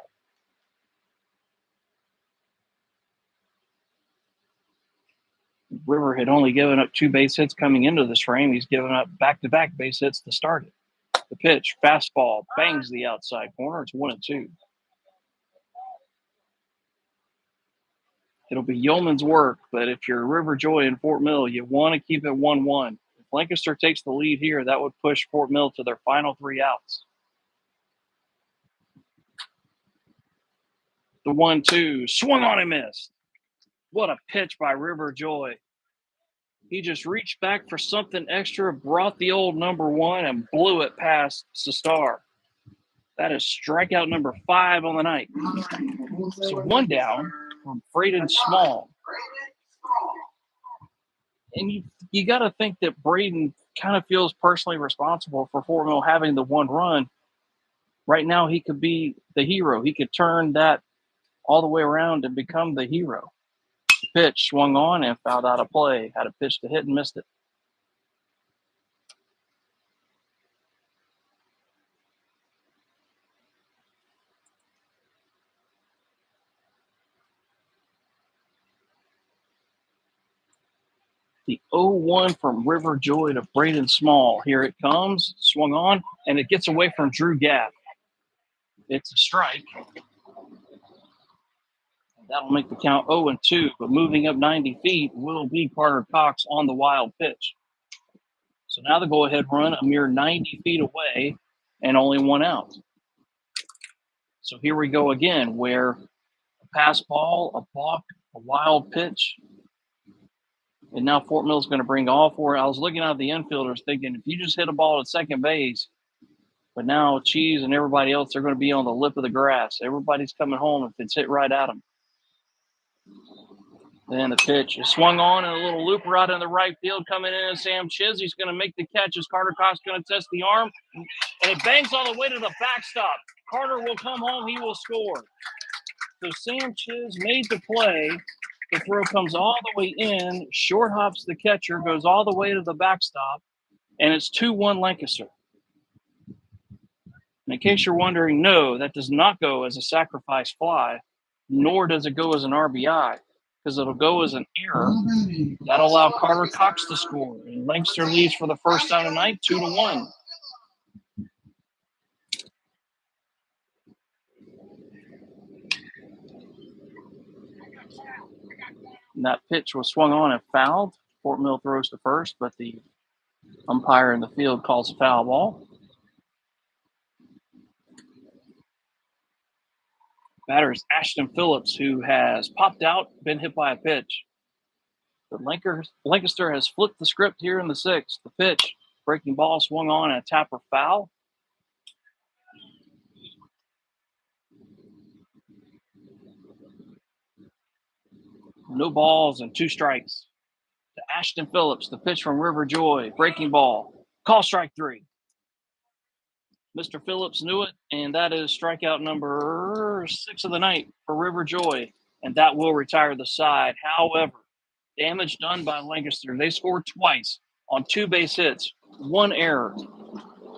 River had only given up 2 base hits coming into this frame. He's given up back-to-back base hits to start it. The pitch, fastball, bangs the outside corner. It's 1-2. It'll be yeoman's work, but if you're River Joy in Fort Mill, you want to keep it 1-1. If Lancaster takes the lead here, that would push Fort Mill to their final 3 outs. The 1-2, swung on and missed. What a pitch by River Joy. He just reached back for something extra, brought the old number 1, and blew it past Sestar. That is strikeout number 5 on the night. So 1 down from Braden Small. And you got to think that Braden kind of feels personally responsible for Fort Mill having the 1 run. Right now, he could be the hero. He could turn that all the way around and become the hero. Pitch swung on and fouled out of play. Had a pitch to hit and missed it. The 0-1 from River Joy to Braden Small. Here it comes. Swung on, and it gets away from Drew Gaff. It's a strike. That'll make the count 0-2, but moving up 90 feet will be Carter Cox on the wild pitch. So now the go-ahead run a mere 90 feet away and only one out. So here we go again, where a pass ball, a balk, a wild pitch, and now Fort Mill's going to bring all four. I was looking at the infielders thinking, if you just hit a ball at second base, but now Cheese and everybody else, they're going to be on the lip of the grass. Everybody's coming home if it's hit right at them. Then the pitch is swung on and a little looper out in the right field coming in. And Sam Chiz, he's going to make the catch as Carter Cox going to test the arm. And it bangs all the way to the backstop. Carter will come home. He will score. So Sam Chiz made the play. The throw comes all the way in. Short hops the catcher, goes all the way to the backstop. And it's 2-1 Lancaster. And in case you're wondering, no, that does not go as a sacrifice fly, nor does it go as an RBI. Because it'll go as an error. That'll allow Carter Cox to score. And Lancaster leads for the first time tonight, 2-1. And that pitch was swung on and fouled. Fort Mill throws to first, but the umpire in the field calls a foul ball. Batter is Ashton Phillips, who has popped out, been hit by a pitch. But Lancaster has flipped the script here in the sixth. The pitch, breaking ball swung on and a tapper foul. No balls and 2 strikes to Ashton Phillips. The pitch from River Joy, breaking ball. Call strike 3. Mr. Phillips knew it, and that is strikeout number 6 of the night for River Joy, and that will retire the side. However, damage done by Lancaster. They scored twice on 2 base hits, 1 error.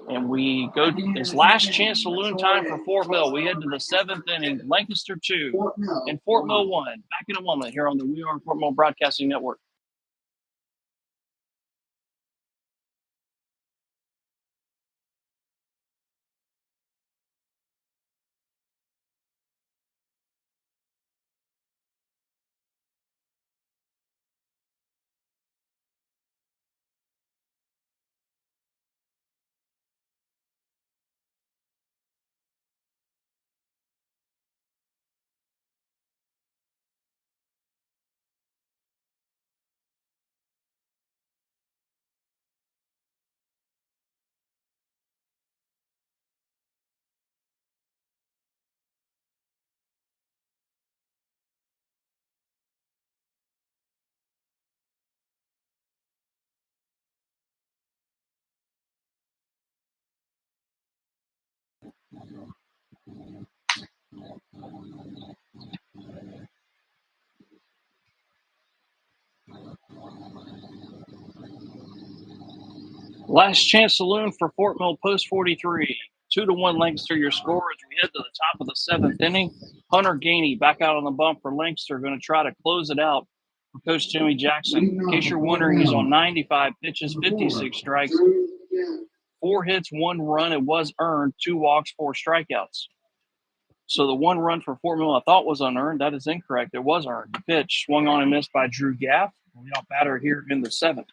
And we go to this last chance saloon time for Fort Mill. We head to the 7th inning, Lancaster 2 and Fort Mill 1. Back in a moment here on the We Are Fort Mill Broadcasting Network. Last chance saloon for Fort Mill post 43. 2-1 Lancaster, your score as we head to the top of the 7th inning. Hunter Gainey back out on the bump for Lancaster, going to try to close it out for Coach Jimmy Jackson. In case you're wondering, he's on 95 pitches, 56 strikes, 4 hits, 1 run. It was earned, 2 walks, 4 strikeouts. So the 1 run for Fort Mill I thought was unearned. That is incorrect. It was earned. The pitch swung on and missed by Drew Gaff. Leadoff batter here in the 7th.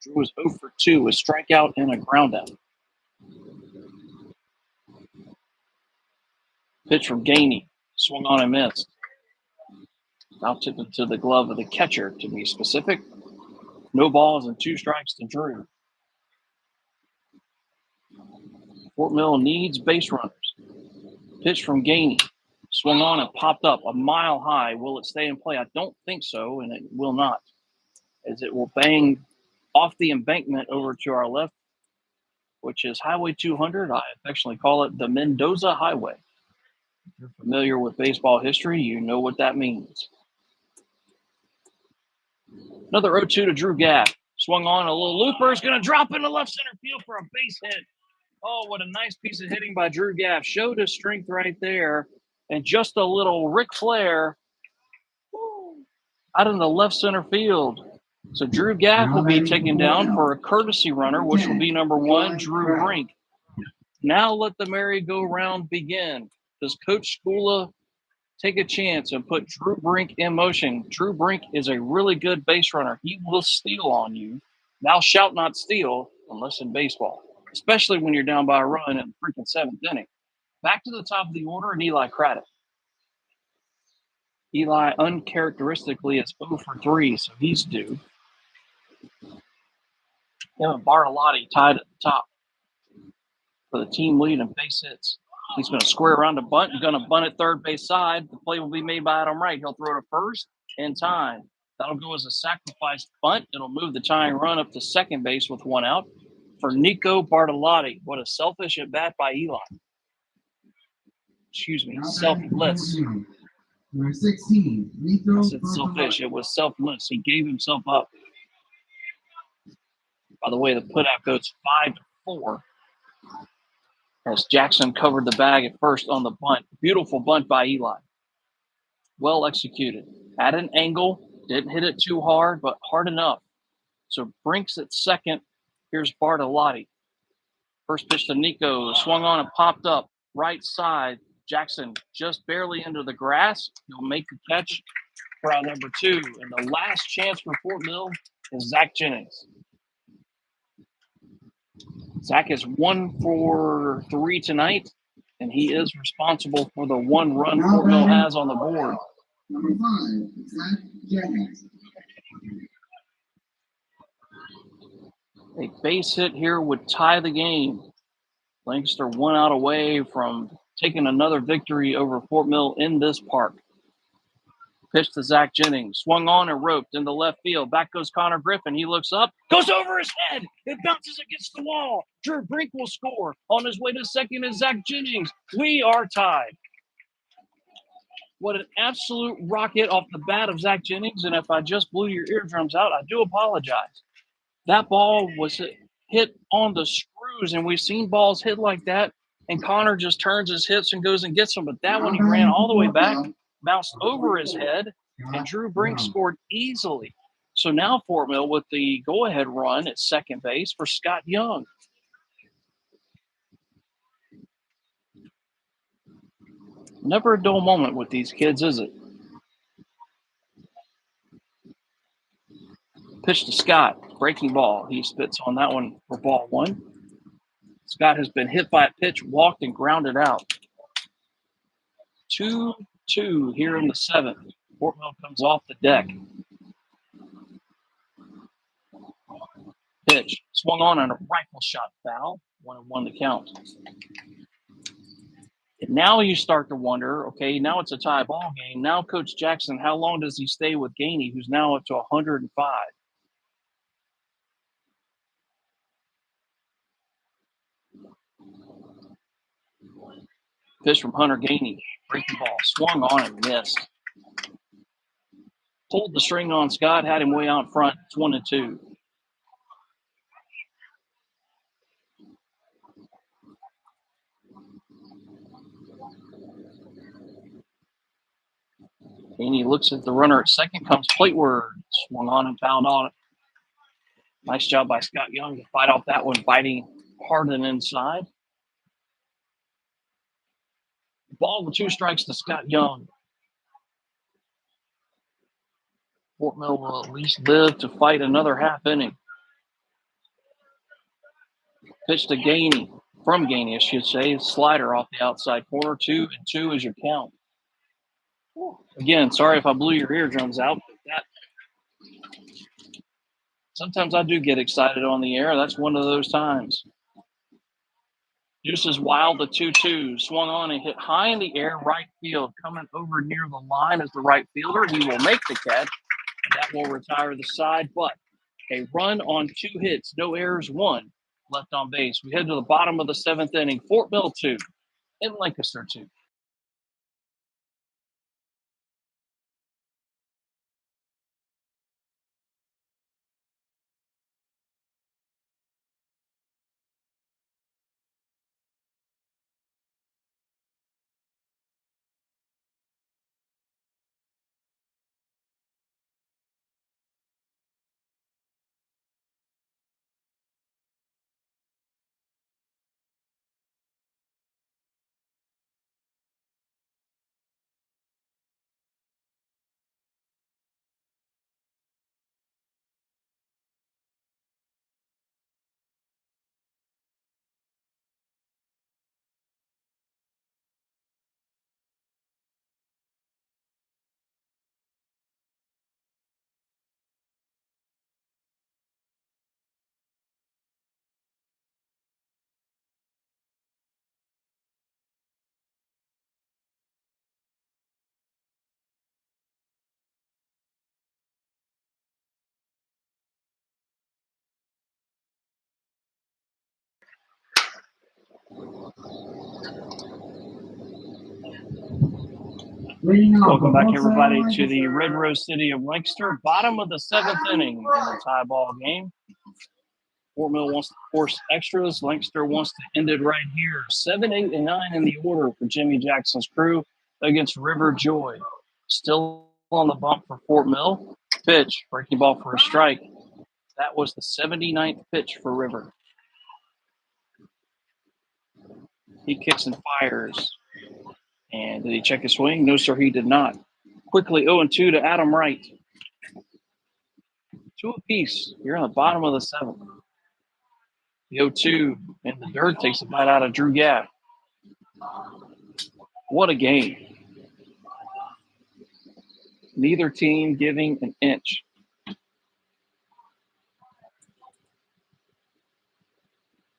Drew was 0 for 2, a strikeout and a groundout. Pitch from Gainey, swung on and missed. Now tipped into the glove of the catcher, to be specific. No balls and 2 strikes to Drew. Fort Mill needs base runners. Pitch from Gainey, swung on and popped up a mile high. Will it stay in play? I don't think so, and it will not, as it will bang off the embankment over to our left, which is Highway 200. I affectionately call it the Mendoza Highway. If you're familiar with baseball history, you know what that means. Another 0-2 to Drew Gaff. Swung on, a little looper is going to drop into left center field for a base hit. Oh, what a nice piece of hitting by Drew Gaff. Showed his strength right there. And just a little Ric Flair. Woo, out in the left center field. So Drew Gaff will be taken down for a courtesy runner, which will be number 1, Drew Brink. Now let the merry-go-round begin. Does Coach Skula take a chance and put Drew Brink in motion? Drew Brink is a really good base runner. He will steal on you. Thou shalt not steal unless in baseball, especially when you're down by a run in the freaking 7th inning. Back to the top of the order, and Eli Craddock. Eli uncharacteristically is 0 for 3, so he's due. Him and Bartolotti tied at the top for the team lead in base hits. He's going to square around the bunt. He's going to bunt at third base side. The play will be made by Adam Wright. He'll throw to first in time. That'll go as a sacrifice bunt. It'll move the tying run up to second base with 1 out for Nico Bartolotti. What a selfish at bat by Eli. Excuse me, selfless. Number 16, Nico I said selfish. It was selfless. He gave himself up. By the way, the putout goes 5-4 as Jackson covered the bag at first on the bunt. Beautiful bunt by Eli. Well executed. At an angle, didn't hit it too hard, but hard enough. So Brink's at second. Here's Bartolotti. First pitch to Nico. Swung on and popped up. Right side. Jackson just barely into the grass. He'll make the catch for out number 2. And the last chance for Fort Mill is Zach Jennings. Zach is 1 for 3 tonight, and he is responsible for the 1 run Fort Mill has on the board. Number 5, Zach Jennings. A base hit here would tie the game. Lancaster 1 out away from taking another victory over Fort Mill in this park. Pitch to Zach Jennings. Swung on and roped into left field. Back goes Connor Griffin. He looks up. Goes over his head. It bounces against the wall. Drew Brink will score. On his way to second is Zach Jennings. We are tied. What an absolute rocket off the bat of Zach Jennings. And if I just blew your eardrums out, I do apologize. That ball was hit on the screws, and we've seen balls hit like that, and Connor just turns his hips and goes and gets them. But that one, he ran all the way back, bounced over his head, and Drew Brink scored easily. So now Fort Mill with the go-ahead run at second base for Scott Young. Never a dull moment with these kids, is it? Pitch to Scott, breaking ball. He spits on that one for ball 1. Scott has been hit by a pitch, walked, and grounded out. 2-2 here in the 7th. Fort Mill comes off the deck. Pitch swung on a rifle shot foul. 1-1 the count. And now you start to wonder, okay, now it's a tie ball game. Now Coach Jackson, how long does he stay with Gainey, who's now up to 105? Pitch from Hunter Gainey. Breaking ball. Swung on and missed. Pulled the string on Scott, had him way out front. It's 1-2. Gainey looks at the runner at second, comes plateward. Swung on and fouled on it. Nice job by Scott Young to fight off that one, biting hard and inside. Ball with 2 strikes to Scott Young. Fort Mill will at least live to fight another half inning. Pitch to Gainey, from Gainey, I should say. Slider off the outside corner. 2-2 is your count. Again, sorry if I blew your eardrums out. But sometimes I do get excited on the air. That's one of those times. Deuces Wild, the 2-2. Swung on and hit high in the air, right field. Coming over near the line as the right fielder. He will make the catch. And that will retire the side. But a run on 2 hits, no errors, 1 left on base. We head to the bottom of the 7th inning. Fort Mill 2 and Lancaster 2. Welcome back, everybody, to the Red Rose City of Lancaster. Bottom of the 7th inning in the tie ball game. Fort Mill wants to force extras. Lancaster wants to end it right here. 7, 8, and 9 in the order for Jimmy Jackson's crew against River Joy. Still on the bump for Fort Mill. Pitch, breaking ball for a strike. That was the 79th pitch for River. He kicks and fires. And did he check his swing? No, sir, he did not. Quickly 0-2 to Adam Wright. 2 apiece. You're on the bottom of the 7th. The 0-2 in the dirt takes a bite out of Drew Gabb. What a game. Neither team giving an inch.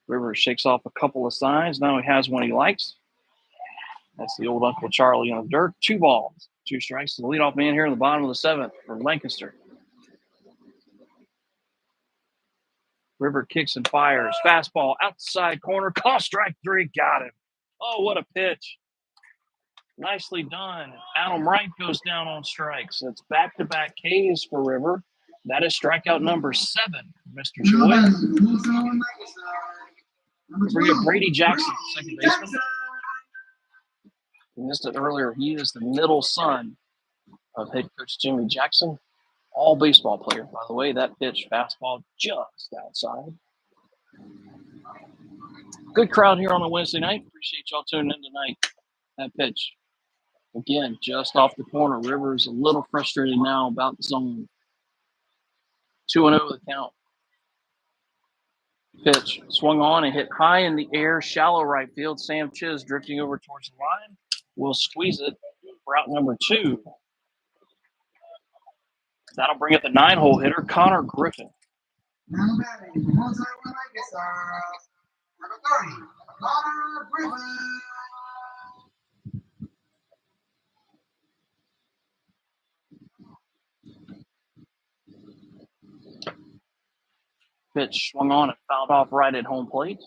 River shakes off a couple of signs. Now he has one he likes. That's the old Uncle Charlie on the dirt. 2 balls, 2 strikes. The leadoff man here in the bottom of the 7th for Lancaster. River kicks and fires. Fastball outside corner. Call strike 3. Got him. Oh, what a pitch. Nicely done. Adam Wright goes down on strikes. It's back-to-back Ks for River. That is strikeout number 7, Mr. Joy. We have Brady Jackson, second baseman. We missed it earlier. He is the middle son of head coach Jimmy Jackson. All baseball player, by the way. That pitch, fastball, just outside. Good crowd here on a Wednesday night. Appreciate y'all tuning in tonight. That pitch, again, just off the corner. River's a little frustrated now about the zone. 2-0 the count. Pitch swung on and hit high in the air, shallow right field. Sam Chiz drifting over towards the line. Will squeeze it for out number 2. That'll bring up the 9-hole hitter, Connor Griffin. Now batting, Lancaster, number 30, Connor Griffin. Pitch swung on and fouled off right at home plate.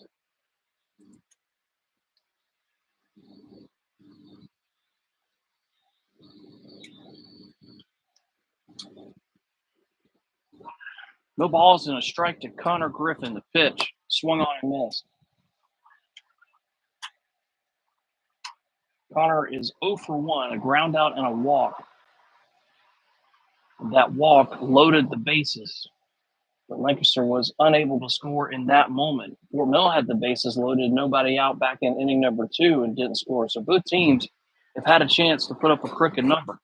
No balls and a strike to Connor Griffin. The pitch swung on and missed. Connor is 0 for 1, a ground out and a walk. That walk loaded the bases, but Lancaster was unable to score in that moment. Fort Mill had the bases loaded, nobody out back in inning number 2 and didn't score. So both teams have had a chance to put up a crooked number.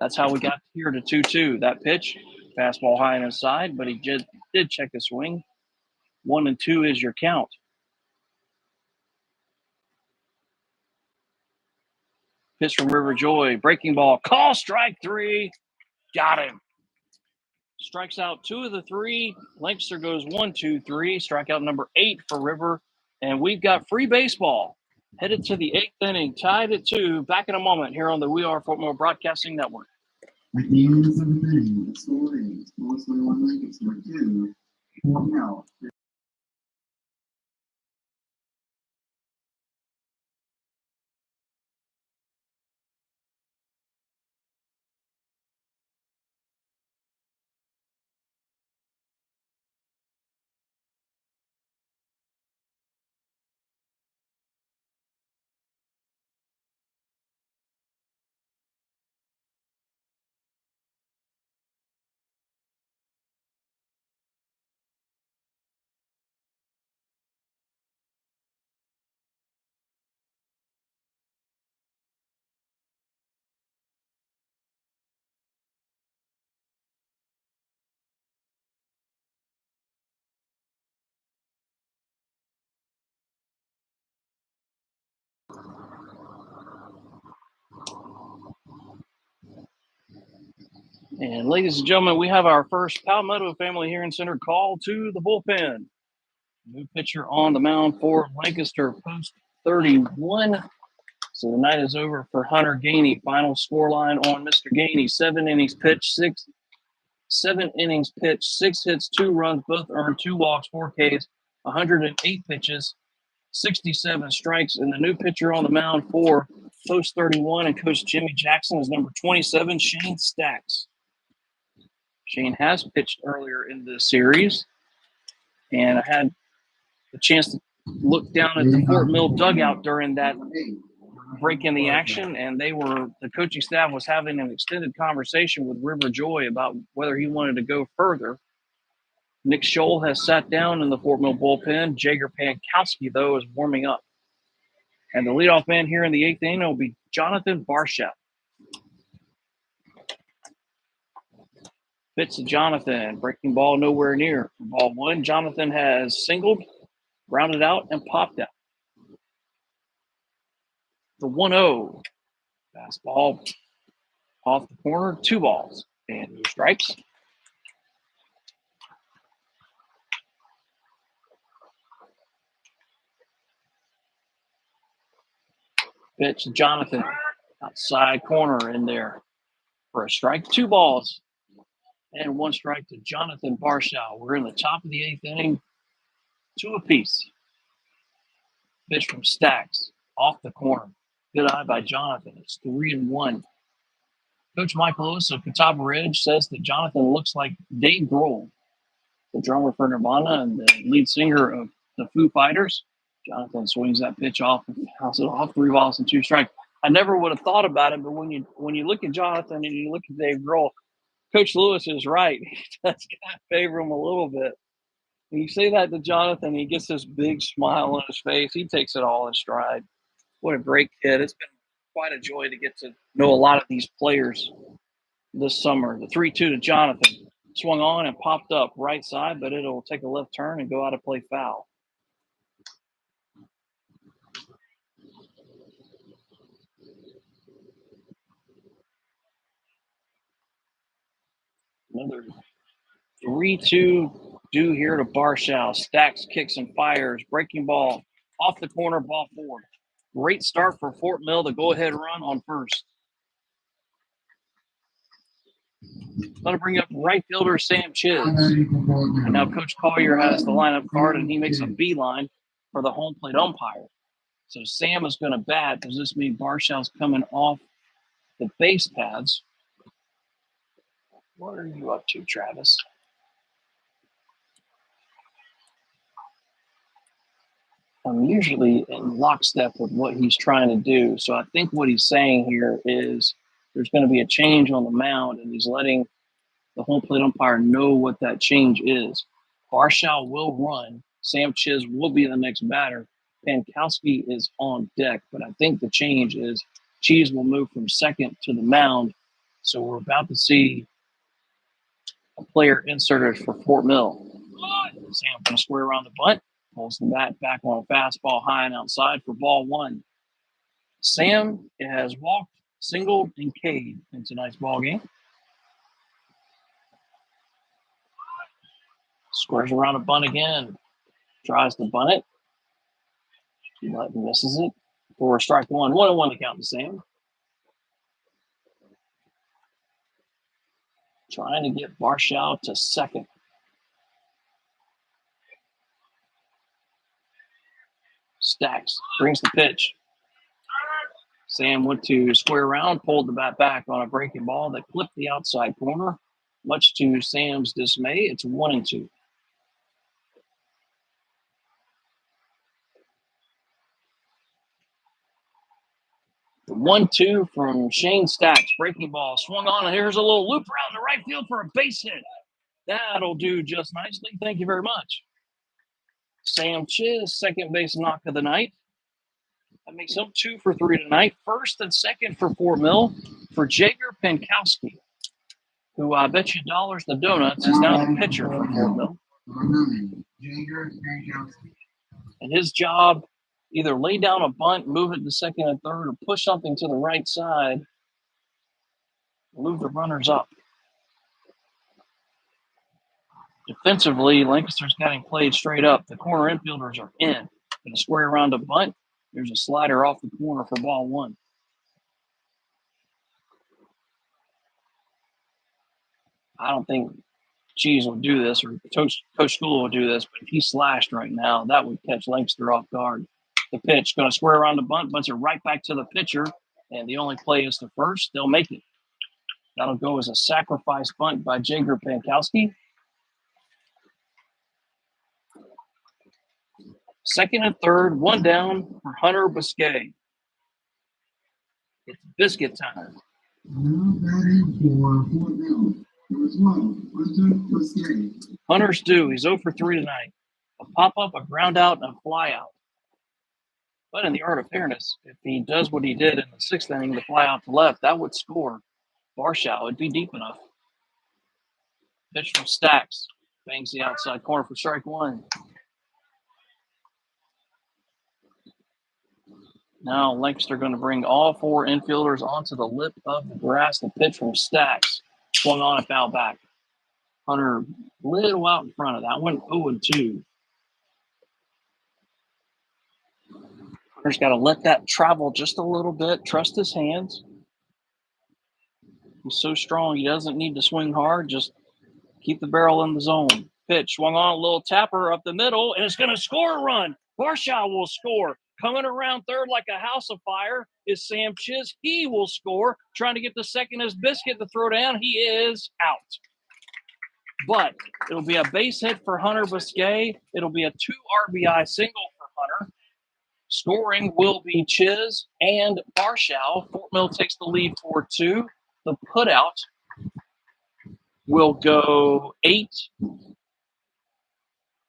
That's how we got here to 2-2. That pitch, fastball high and inside, but he did check the swing. 1-2 is your count. Pitch from River Joy, breaking ball, call strike 3. Got him. Strikes out 2 of the 3. Lancaster goes 1-2-3. Strikeout number 8 for River. And we've got free baseball. Headed to the 8th inning, tied at 2. Back in a moment here on the We Are Fort Mill Broadcasting Network. At the end of the 7th inning, the score is 421 Lancaster 2, Fort Mill. And ladies and gentlemen, we have our first Palmetto family here in center call to the bullpen. New pitcher on the mound for Lancaster, post 31. So the night is over for Hunter Gainey. Final scoreline on Mr. Gainey: 7 innings pitched, 6 hits, 2 runs, both earned, 2 walks, 4 Ks, 108 pitches, 67 strikes, and the new pitcher on the mound for Post 31 and Coach Jimmy Jackson is number 27, Shane Stacks. Shane has pitched earlier in this series, and I had the chance to look down at the Fort Mill dugout during that break in the action, and the coaching staff was having an extended conversation with River Joy about whether he wanted to go further. Nick Scholl has sat down in the Fort Mill bullpen. Jager Pankowski, though, is warming up. And the leadoff man here in the eighth inning will be Jonathan Barshow. Pitch to Jonathan. Breaking ball nowhere near. Ball one, Jonathan has singled, grounded out, and popped out. The 1-0. Fastball off the corner. 2 balls and 2 strikes. Pitch to Jonathan. Outside corner in there for a strike. 2 balls and 1 strike to Jonathan Barshow. We're in the top of the 8th inning. 2 apiece. Pitch from Stacks off the corner. Good eye by Jonathan. It's 3-1. Coach Mike Lewis of Catawba Ridge says that Jonathan looks like Dave Grohl, the drummer for Nirvana and the lead singer of the Foo Fighters. Jonathan swings that pitch off and fouls it off. 3 balls and 2 strikes. I never would have thought about it, but when you look at Jonathan and you look at Dave Grohl, Coach Lewis is right. He does kind of favor him a little bit. When you say that to Jonathan, he gets this big smile on his face. He takes it all in stride. What a great kid. It's been quite a joy to get to know a lot of these players this summer. The 3-2 to Jonathan. Swung on and popped up right side, but it'll take a left turn and go out of play foul. Another 3-2 due here to Barshow. Stacks, kicks, and fires. Breaking ball off the corner, ball 4. Great start for Fort Mill, the go-ahead run on first. Going to bring up right fielder Sam Chiz. And now Coach Collier has the lineup card, and he makes a beeline for the home plate umpire. So Sam is going to bat. Does this mean Barshow's coming off the base paths? What are you up to, Travis? I'm usually in lockstep with what he's trying to do. So I think what he's saying here is there's going to be a change on the mound, and he's letting the home plate umpire know what that change is. Barshow will run. Sam Chiz will be the next batter. Pankowski is on deck, but I think the change is Cheese will move from second to the mound. So we're about to see a player inserted for Fort Mill. Sam going to square around the bunt. Pulls the bat back on a fastball high and outside for ball 1. Sam has walked, singled, and K'd in tonight's ball game. Squares around a bunt again. Tries to bunt it. But misses it. For strike 1. 1-1 to count to Sam. Trying to get Barshow to second. Stacks brings the pitch. Sam went to square around, pulled the bat back on a breaking ball that clipped the outside corner. Much to Sam's dismay, it's 1-2. The 1-2 from Shane Stacks. Breaking ball swung on, and here's a little loop around the right field for a base hit. That'll do just nicely. Thank you very much. Sam Chiz, second base knock of the night. That makes him 2 for 3 tonight. First and second for Fort Mill for Jager Pankowski, who I bet you dollars the donuts is now the pitcher for Fort Mill. And his job, either lay down a bunt, move it to second and third, or push something to the right side, move the runners up. Defensively, Lancaster's getting played straight up. The corner infielders are in. Going to square around a bunt. There's a slider off the corner for ball 1. I don't think Cheese will do this, or Coach School will do this, but if he slashed right now, that would catch Lancaster off guard. The pitch going to square around the bunt, bunts it right back to the pitcher, and the only play is to first. They'll make it. That'll go as a sacrifice bunt by Jager Pankowski. Second and third, one down for Hunter Biscay. It's biscuit time. Now batting for Fort Mill. Number 12, Hunter Biscay. Hunter's due. He's 0 for 3 tonight. A pop-up, a ground out, and a fly out. But in the art of fairness, if he does what he did in the sixth inning, the fly out to left, that would score. Barshow would be deep enough. Pitch from Stacks. Bangs the outside corner for strike one. Now Lancaster going to bring all four infielders onto the lip of the grass. The pitch from Stacks. Swung on and foul back. Hunter a little out in front of that one. 0-2. Hunter's got to let that travel just a little bit. Trust his hands. He's so strong, he doesn't need to swing hard. Just keep the barrel in the zone. Pitch swung on, a little tapper up the middle, and it's going to score a run. Barshow will score. Coming around third like a house of fire is Sam Chiz. He will score. Trying to get the second as Biscuit to throw down. He is out. But it'll be a base hit for Hunter Biscay. It'll be a 2 RBI single for Hunter. Scoring will be Chiz and Barshow. Fort Mill takes the lead 4-2. The putout will go 8.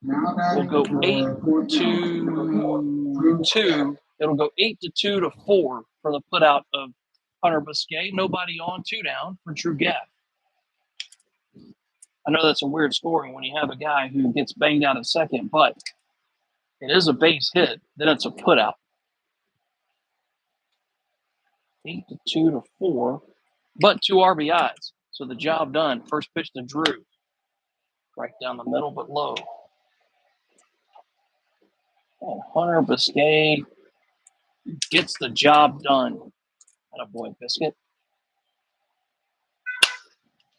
We'll go 8-2. It'll go 8-2 to 4 for the putout of Hunter Biscay. Nobody on, 2 down for Drew Gaff. I know that's a weird scoring when you have a guy who gets banged out at second, but it is a base hit. Then it's a putout. 8-2 to 4, but 2 RBIs. So the job done. First pitch to Drew. Right down the middle, but low. And Hunter Biscay gets the job done. Attaboy, Biscuit.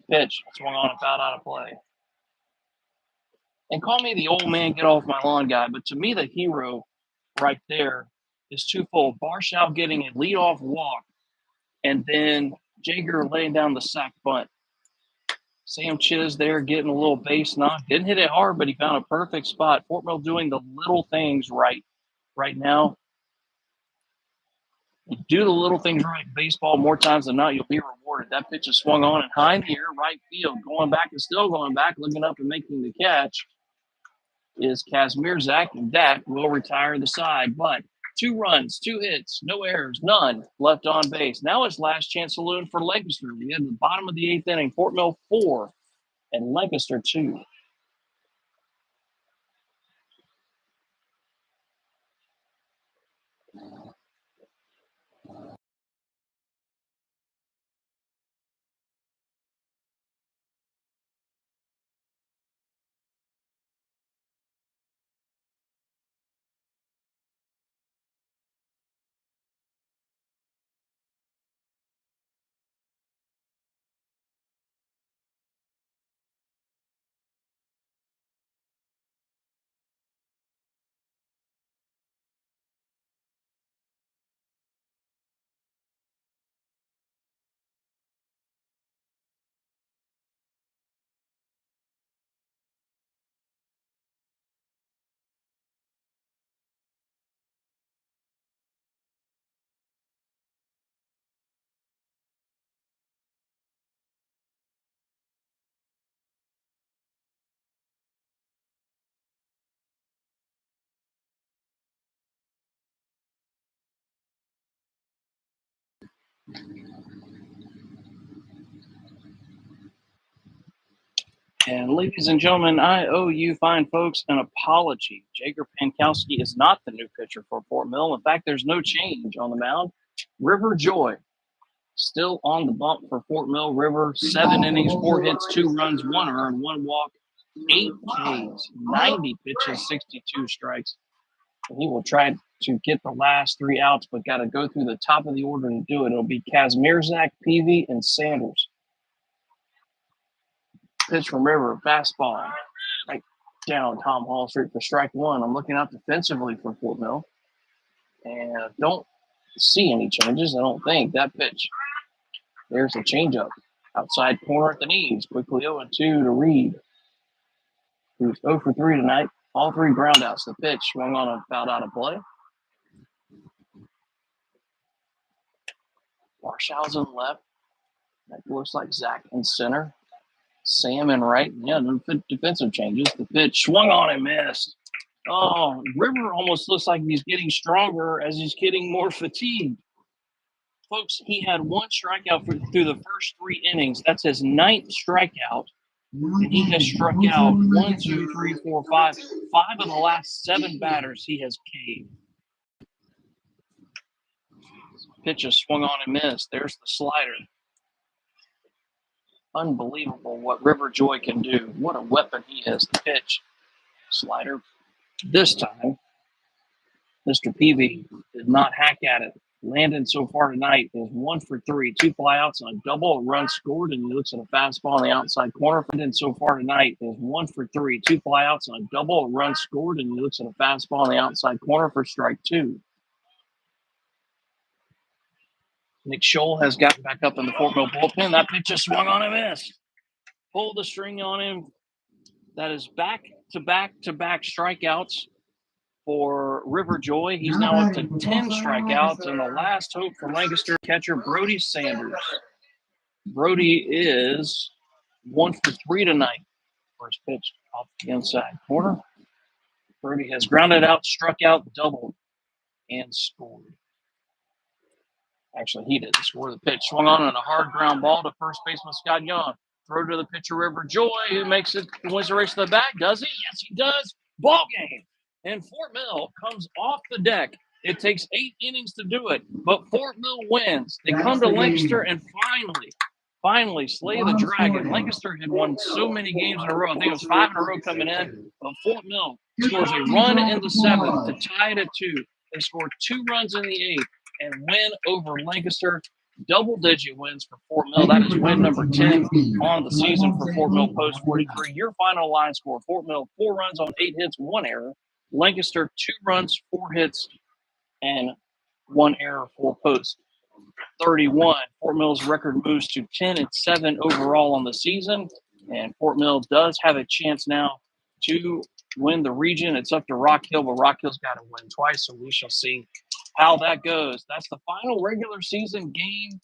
Pitch. Swung on and fouled out of play. And call me the old man, get off my lawn guy, but to me the hero right there is twofold. Barshow getting a leadoff walk, and then Jager laying down the sack bunt. Sam Chiz there getting a little base knock. Didn't hit it hard, but he found a perfect spot. Fort Mill doing the little things right now. You do the little things right in baseball more times than not, you'll be rewarded. That pitch is swung on and high in the air, right field. Going back and still going back, looking up and making the catch is Kazmierzak, and that will retire the side. But 2 runs, 2 hits, no errors, none left on base. Now it's last chance saloon for Lancaster. We had the bottom of the 8th inning, Fort Mill 4 and Lancaster 2. And ladies and gentlemen, I owe you fine folks an apology. Jager Pankowski is not the new pitcher for Fort Mill. In fact, there's no change on the mound. River Joy still on the bump for Fort Mill. River, 7 innings, 4 hits, 2 runs, 1 earned, 1 walk, 8 Ks, 90 pitches, 62 strikes. And he will try to get the last 3 outs, but got to go through the top of the order to do it. It'll be Kazmierzak, Peavy, and Sanders. Pitch from River, fastball, right down Tom Hall Street for strike 1. I'm looking out defensively for Fort Mill. And I don't see any changes. I don't think. That pitch. There's a changeup. Outside corner at the knees. Quickly 0-2 to Reed, who's 0 for 3 tonight. All 3 groundouts. The pitch swung on a foul out of play. Marshausen left. That looks like Zach in center. Sam in right. Yeah, no defensive changes. The pitch swung on and missed. Oh, River almost looks like he's getting stronger as he's getting more fatigued. Folks, he had 1 strikeout through the first 3 innings. That's his 9th strikeout. And he has struck out 1, 2, 3, 4, 5. 5 of the last 7 batters he has K'd. Pitch is swung on and missed. There's the slider. Unbelievable what River Joy can do. What a weapon he is. The pitch. Slider. This time, Mr. Peavy did not hack at it. Landon so far tonight is 1 for 3, 2 flyouts and a double, a run scored, and he looks at a fastball on the outside corner. Landon so far tonight is 1 for 3, 2 flyouts and a double, a run scored, and he looks at a fastball on the outside corner for strike 2. Nick Scholl has gotten back up in the Fort Mill bullpen. That pitch just swung on and missed. Pulled the string on him. That is back-to-back-to-back strikeouts for River Joy. He's now up to 10 strikeouts, and the last hope for Lancaster catcher Brody Sanders. Brody is 1 for 3 tonight. First pitch off the inside corner. Brody has grounded out, struck out, doubled, and scored. Actually, he didn't score. The pitch swung on and a hard ground ball to first baseman Scott Young. Throw to the pitcher River Joy, who makes it, wins the race to the back. Does he? Yes, he does. Ball game. And Fort Mill comes off the deck. It takes 8 innings to do it, but Fort Mill wins. They come to Lancaster and finally slay the dragon. Lancaster had won so many games in a row. I think it was 5 in a row coming in, but Fort Mill scores a run in the 7th to tie it at 2. They score 2 runs in the 8th and win over Lancaster. Double-digit wins for Fort Mill. That is win number 10 on the season for Fort Mill Post 43. Your final line score: Fort Mill 4 runs on 8 hits, 1 error. Lancaster 2 runs, 4 hits, and 1 error for Post 31. Fort Mill's record moves to 10-7 overall on the season, and Fort Mill does have a chance now to win the region. It's up to Rock Hill, but Rock Hill's got to win twice, so we shall see how that goes. That's the final regular season game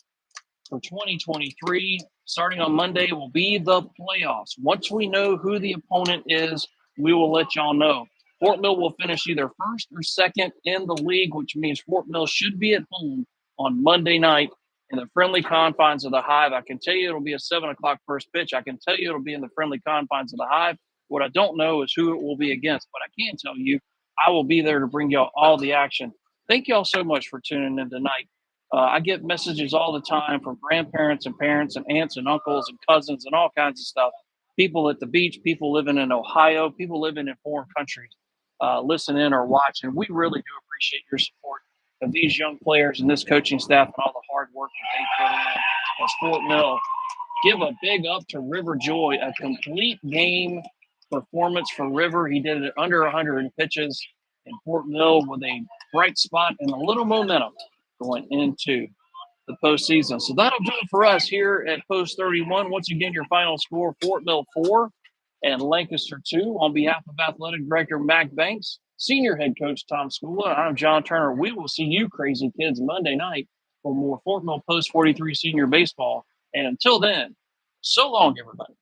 for 2023. Starting on Monday will be the playoffs. Once we know who the opponent is, we will let y'all know. Fort Mill will finish either first or second in the league, which means Fort Mill should be at home on Monday night in the friendly confines of the Hive. I can tell you it'll be a 7 o'clock first pitch. I can tell you it'll be in the friendly confines of the Hive. What I don't know is who it will be against, but I can tell you I will be there to bring y'all all the action. Thank y'all so much for tuning in tonight. I get messages all the time from grandparents and parents and aunts and uncles and cousins and all kinds of stuff. People at the beach, people living in Ohio, people living in foreign countries, listen in or watch. And we really do appreciate your support of these young players and this coaching staff and all the hard work that they put in as Fort Mill. Give a big up to River Joy, a complete game performance for River. He did it under 100 pitches in Fort Mill with a bright spot and a little momentum going into the postseason. So that'll do it for us here at Post 31. Once again, your final score: Fort Mill 4 and Lancaster 2. On behalf of Athletic Director Mac Banks, Senior Head Coach Tom Skula, I'm John Turner. We will see you crazy kids Monday night for more Fort Mill Post 43 Senior Baseball. And until then, so long, everybody.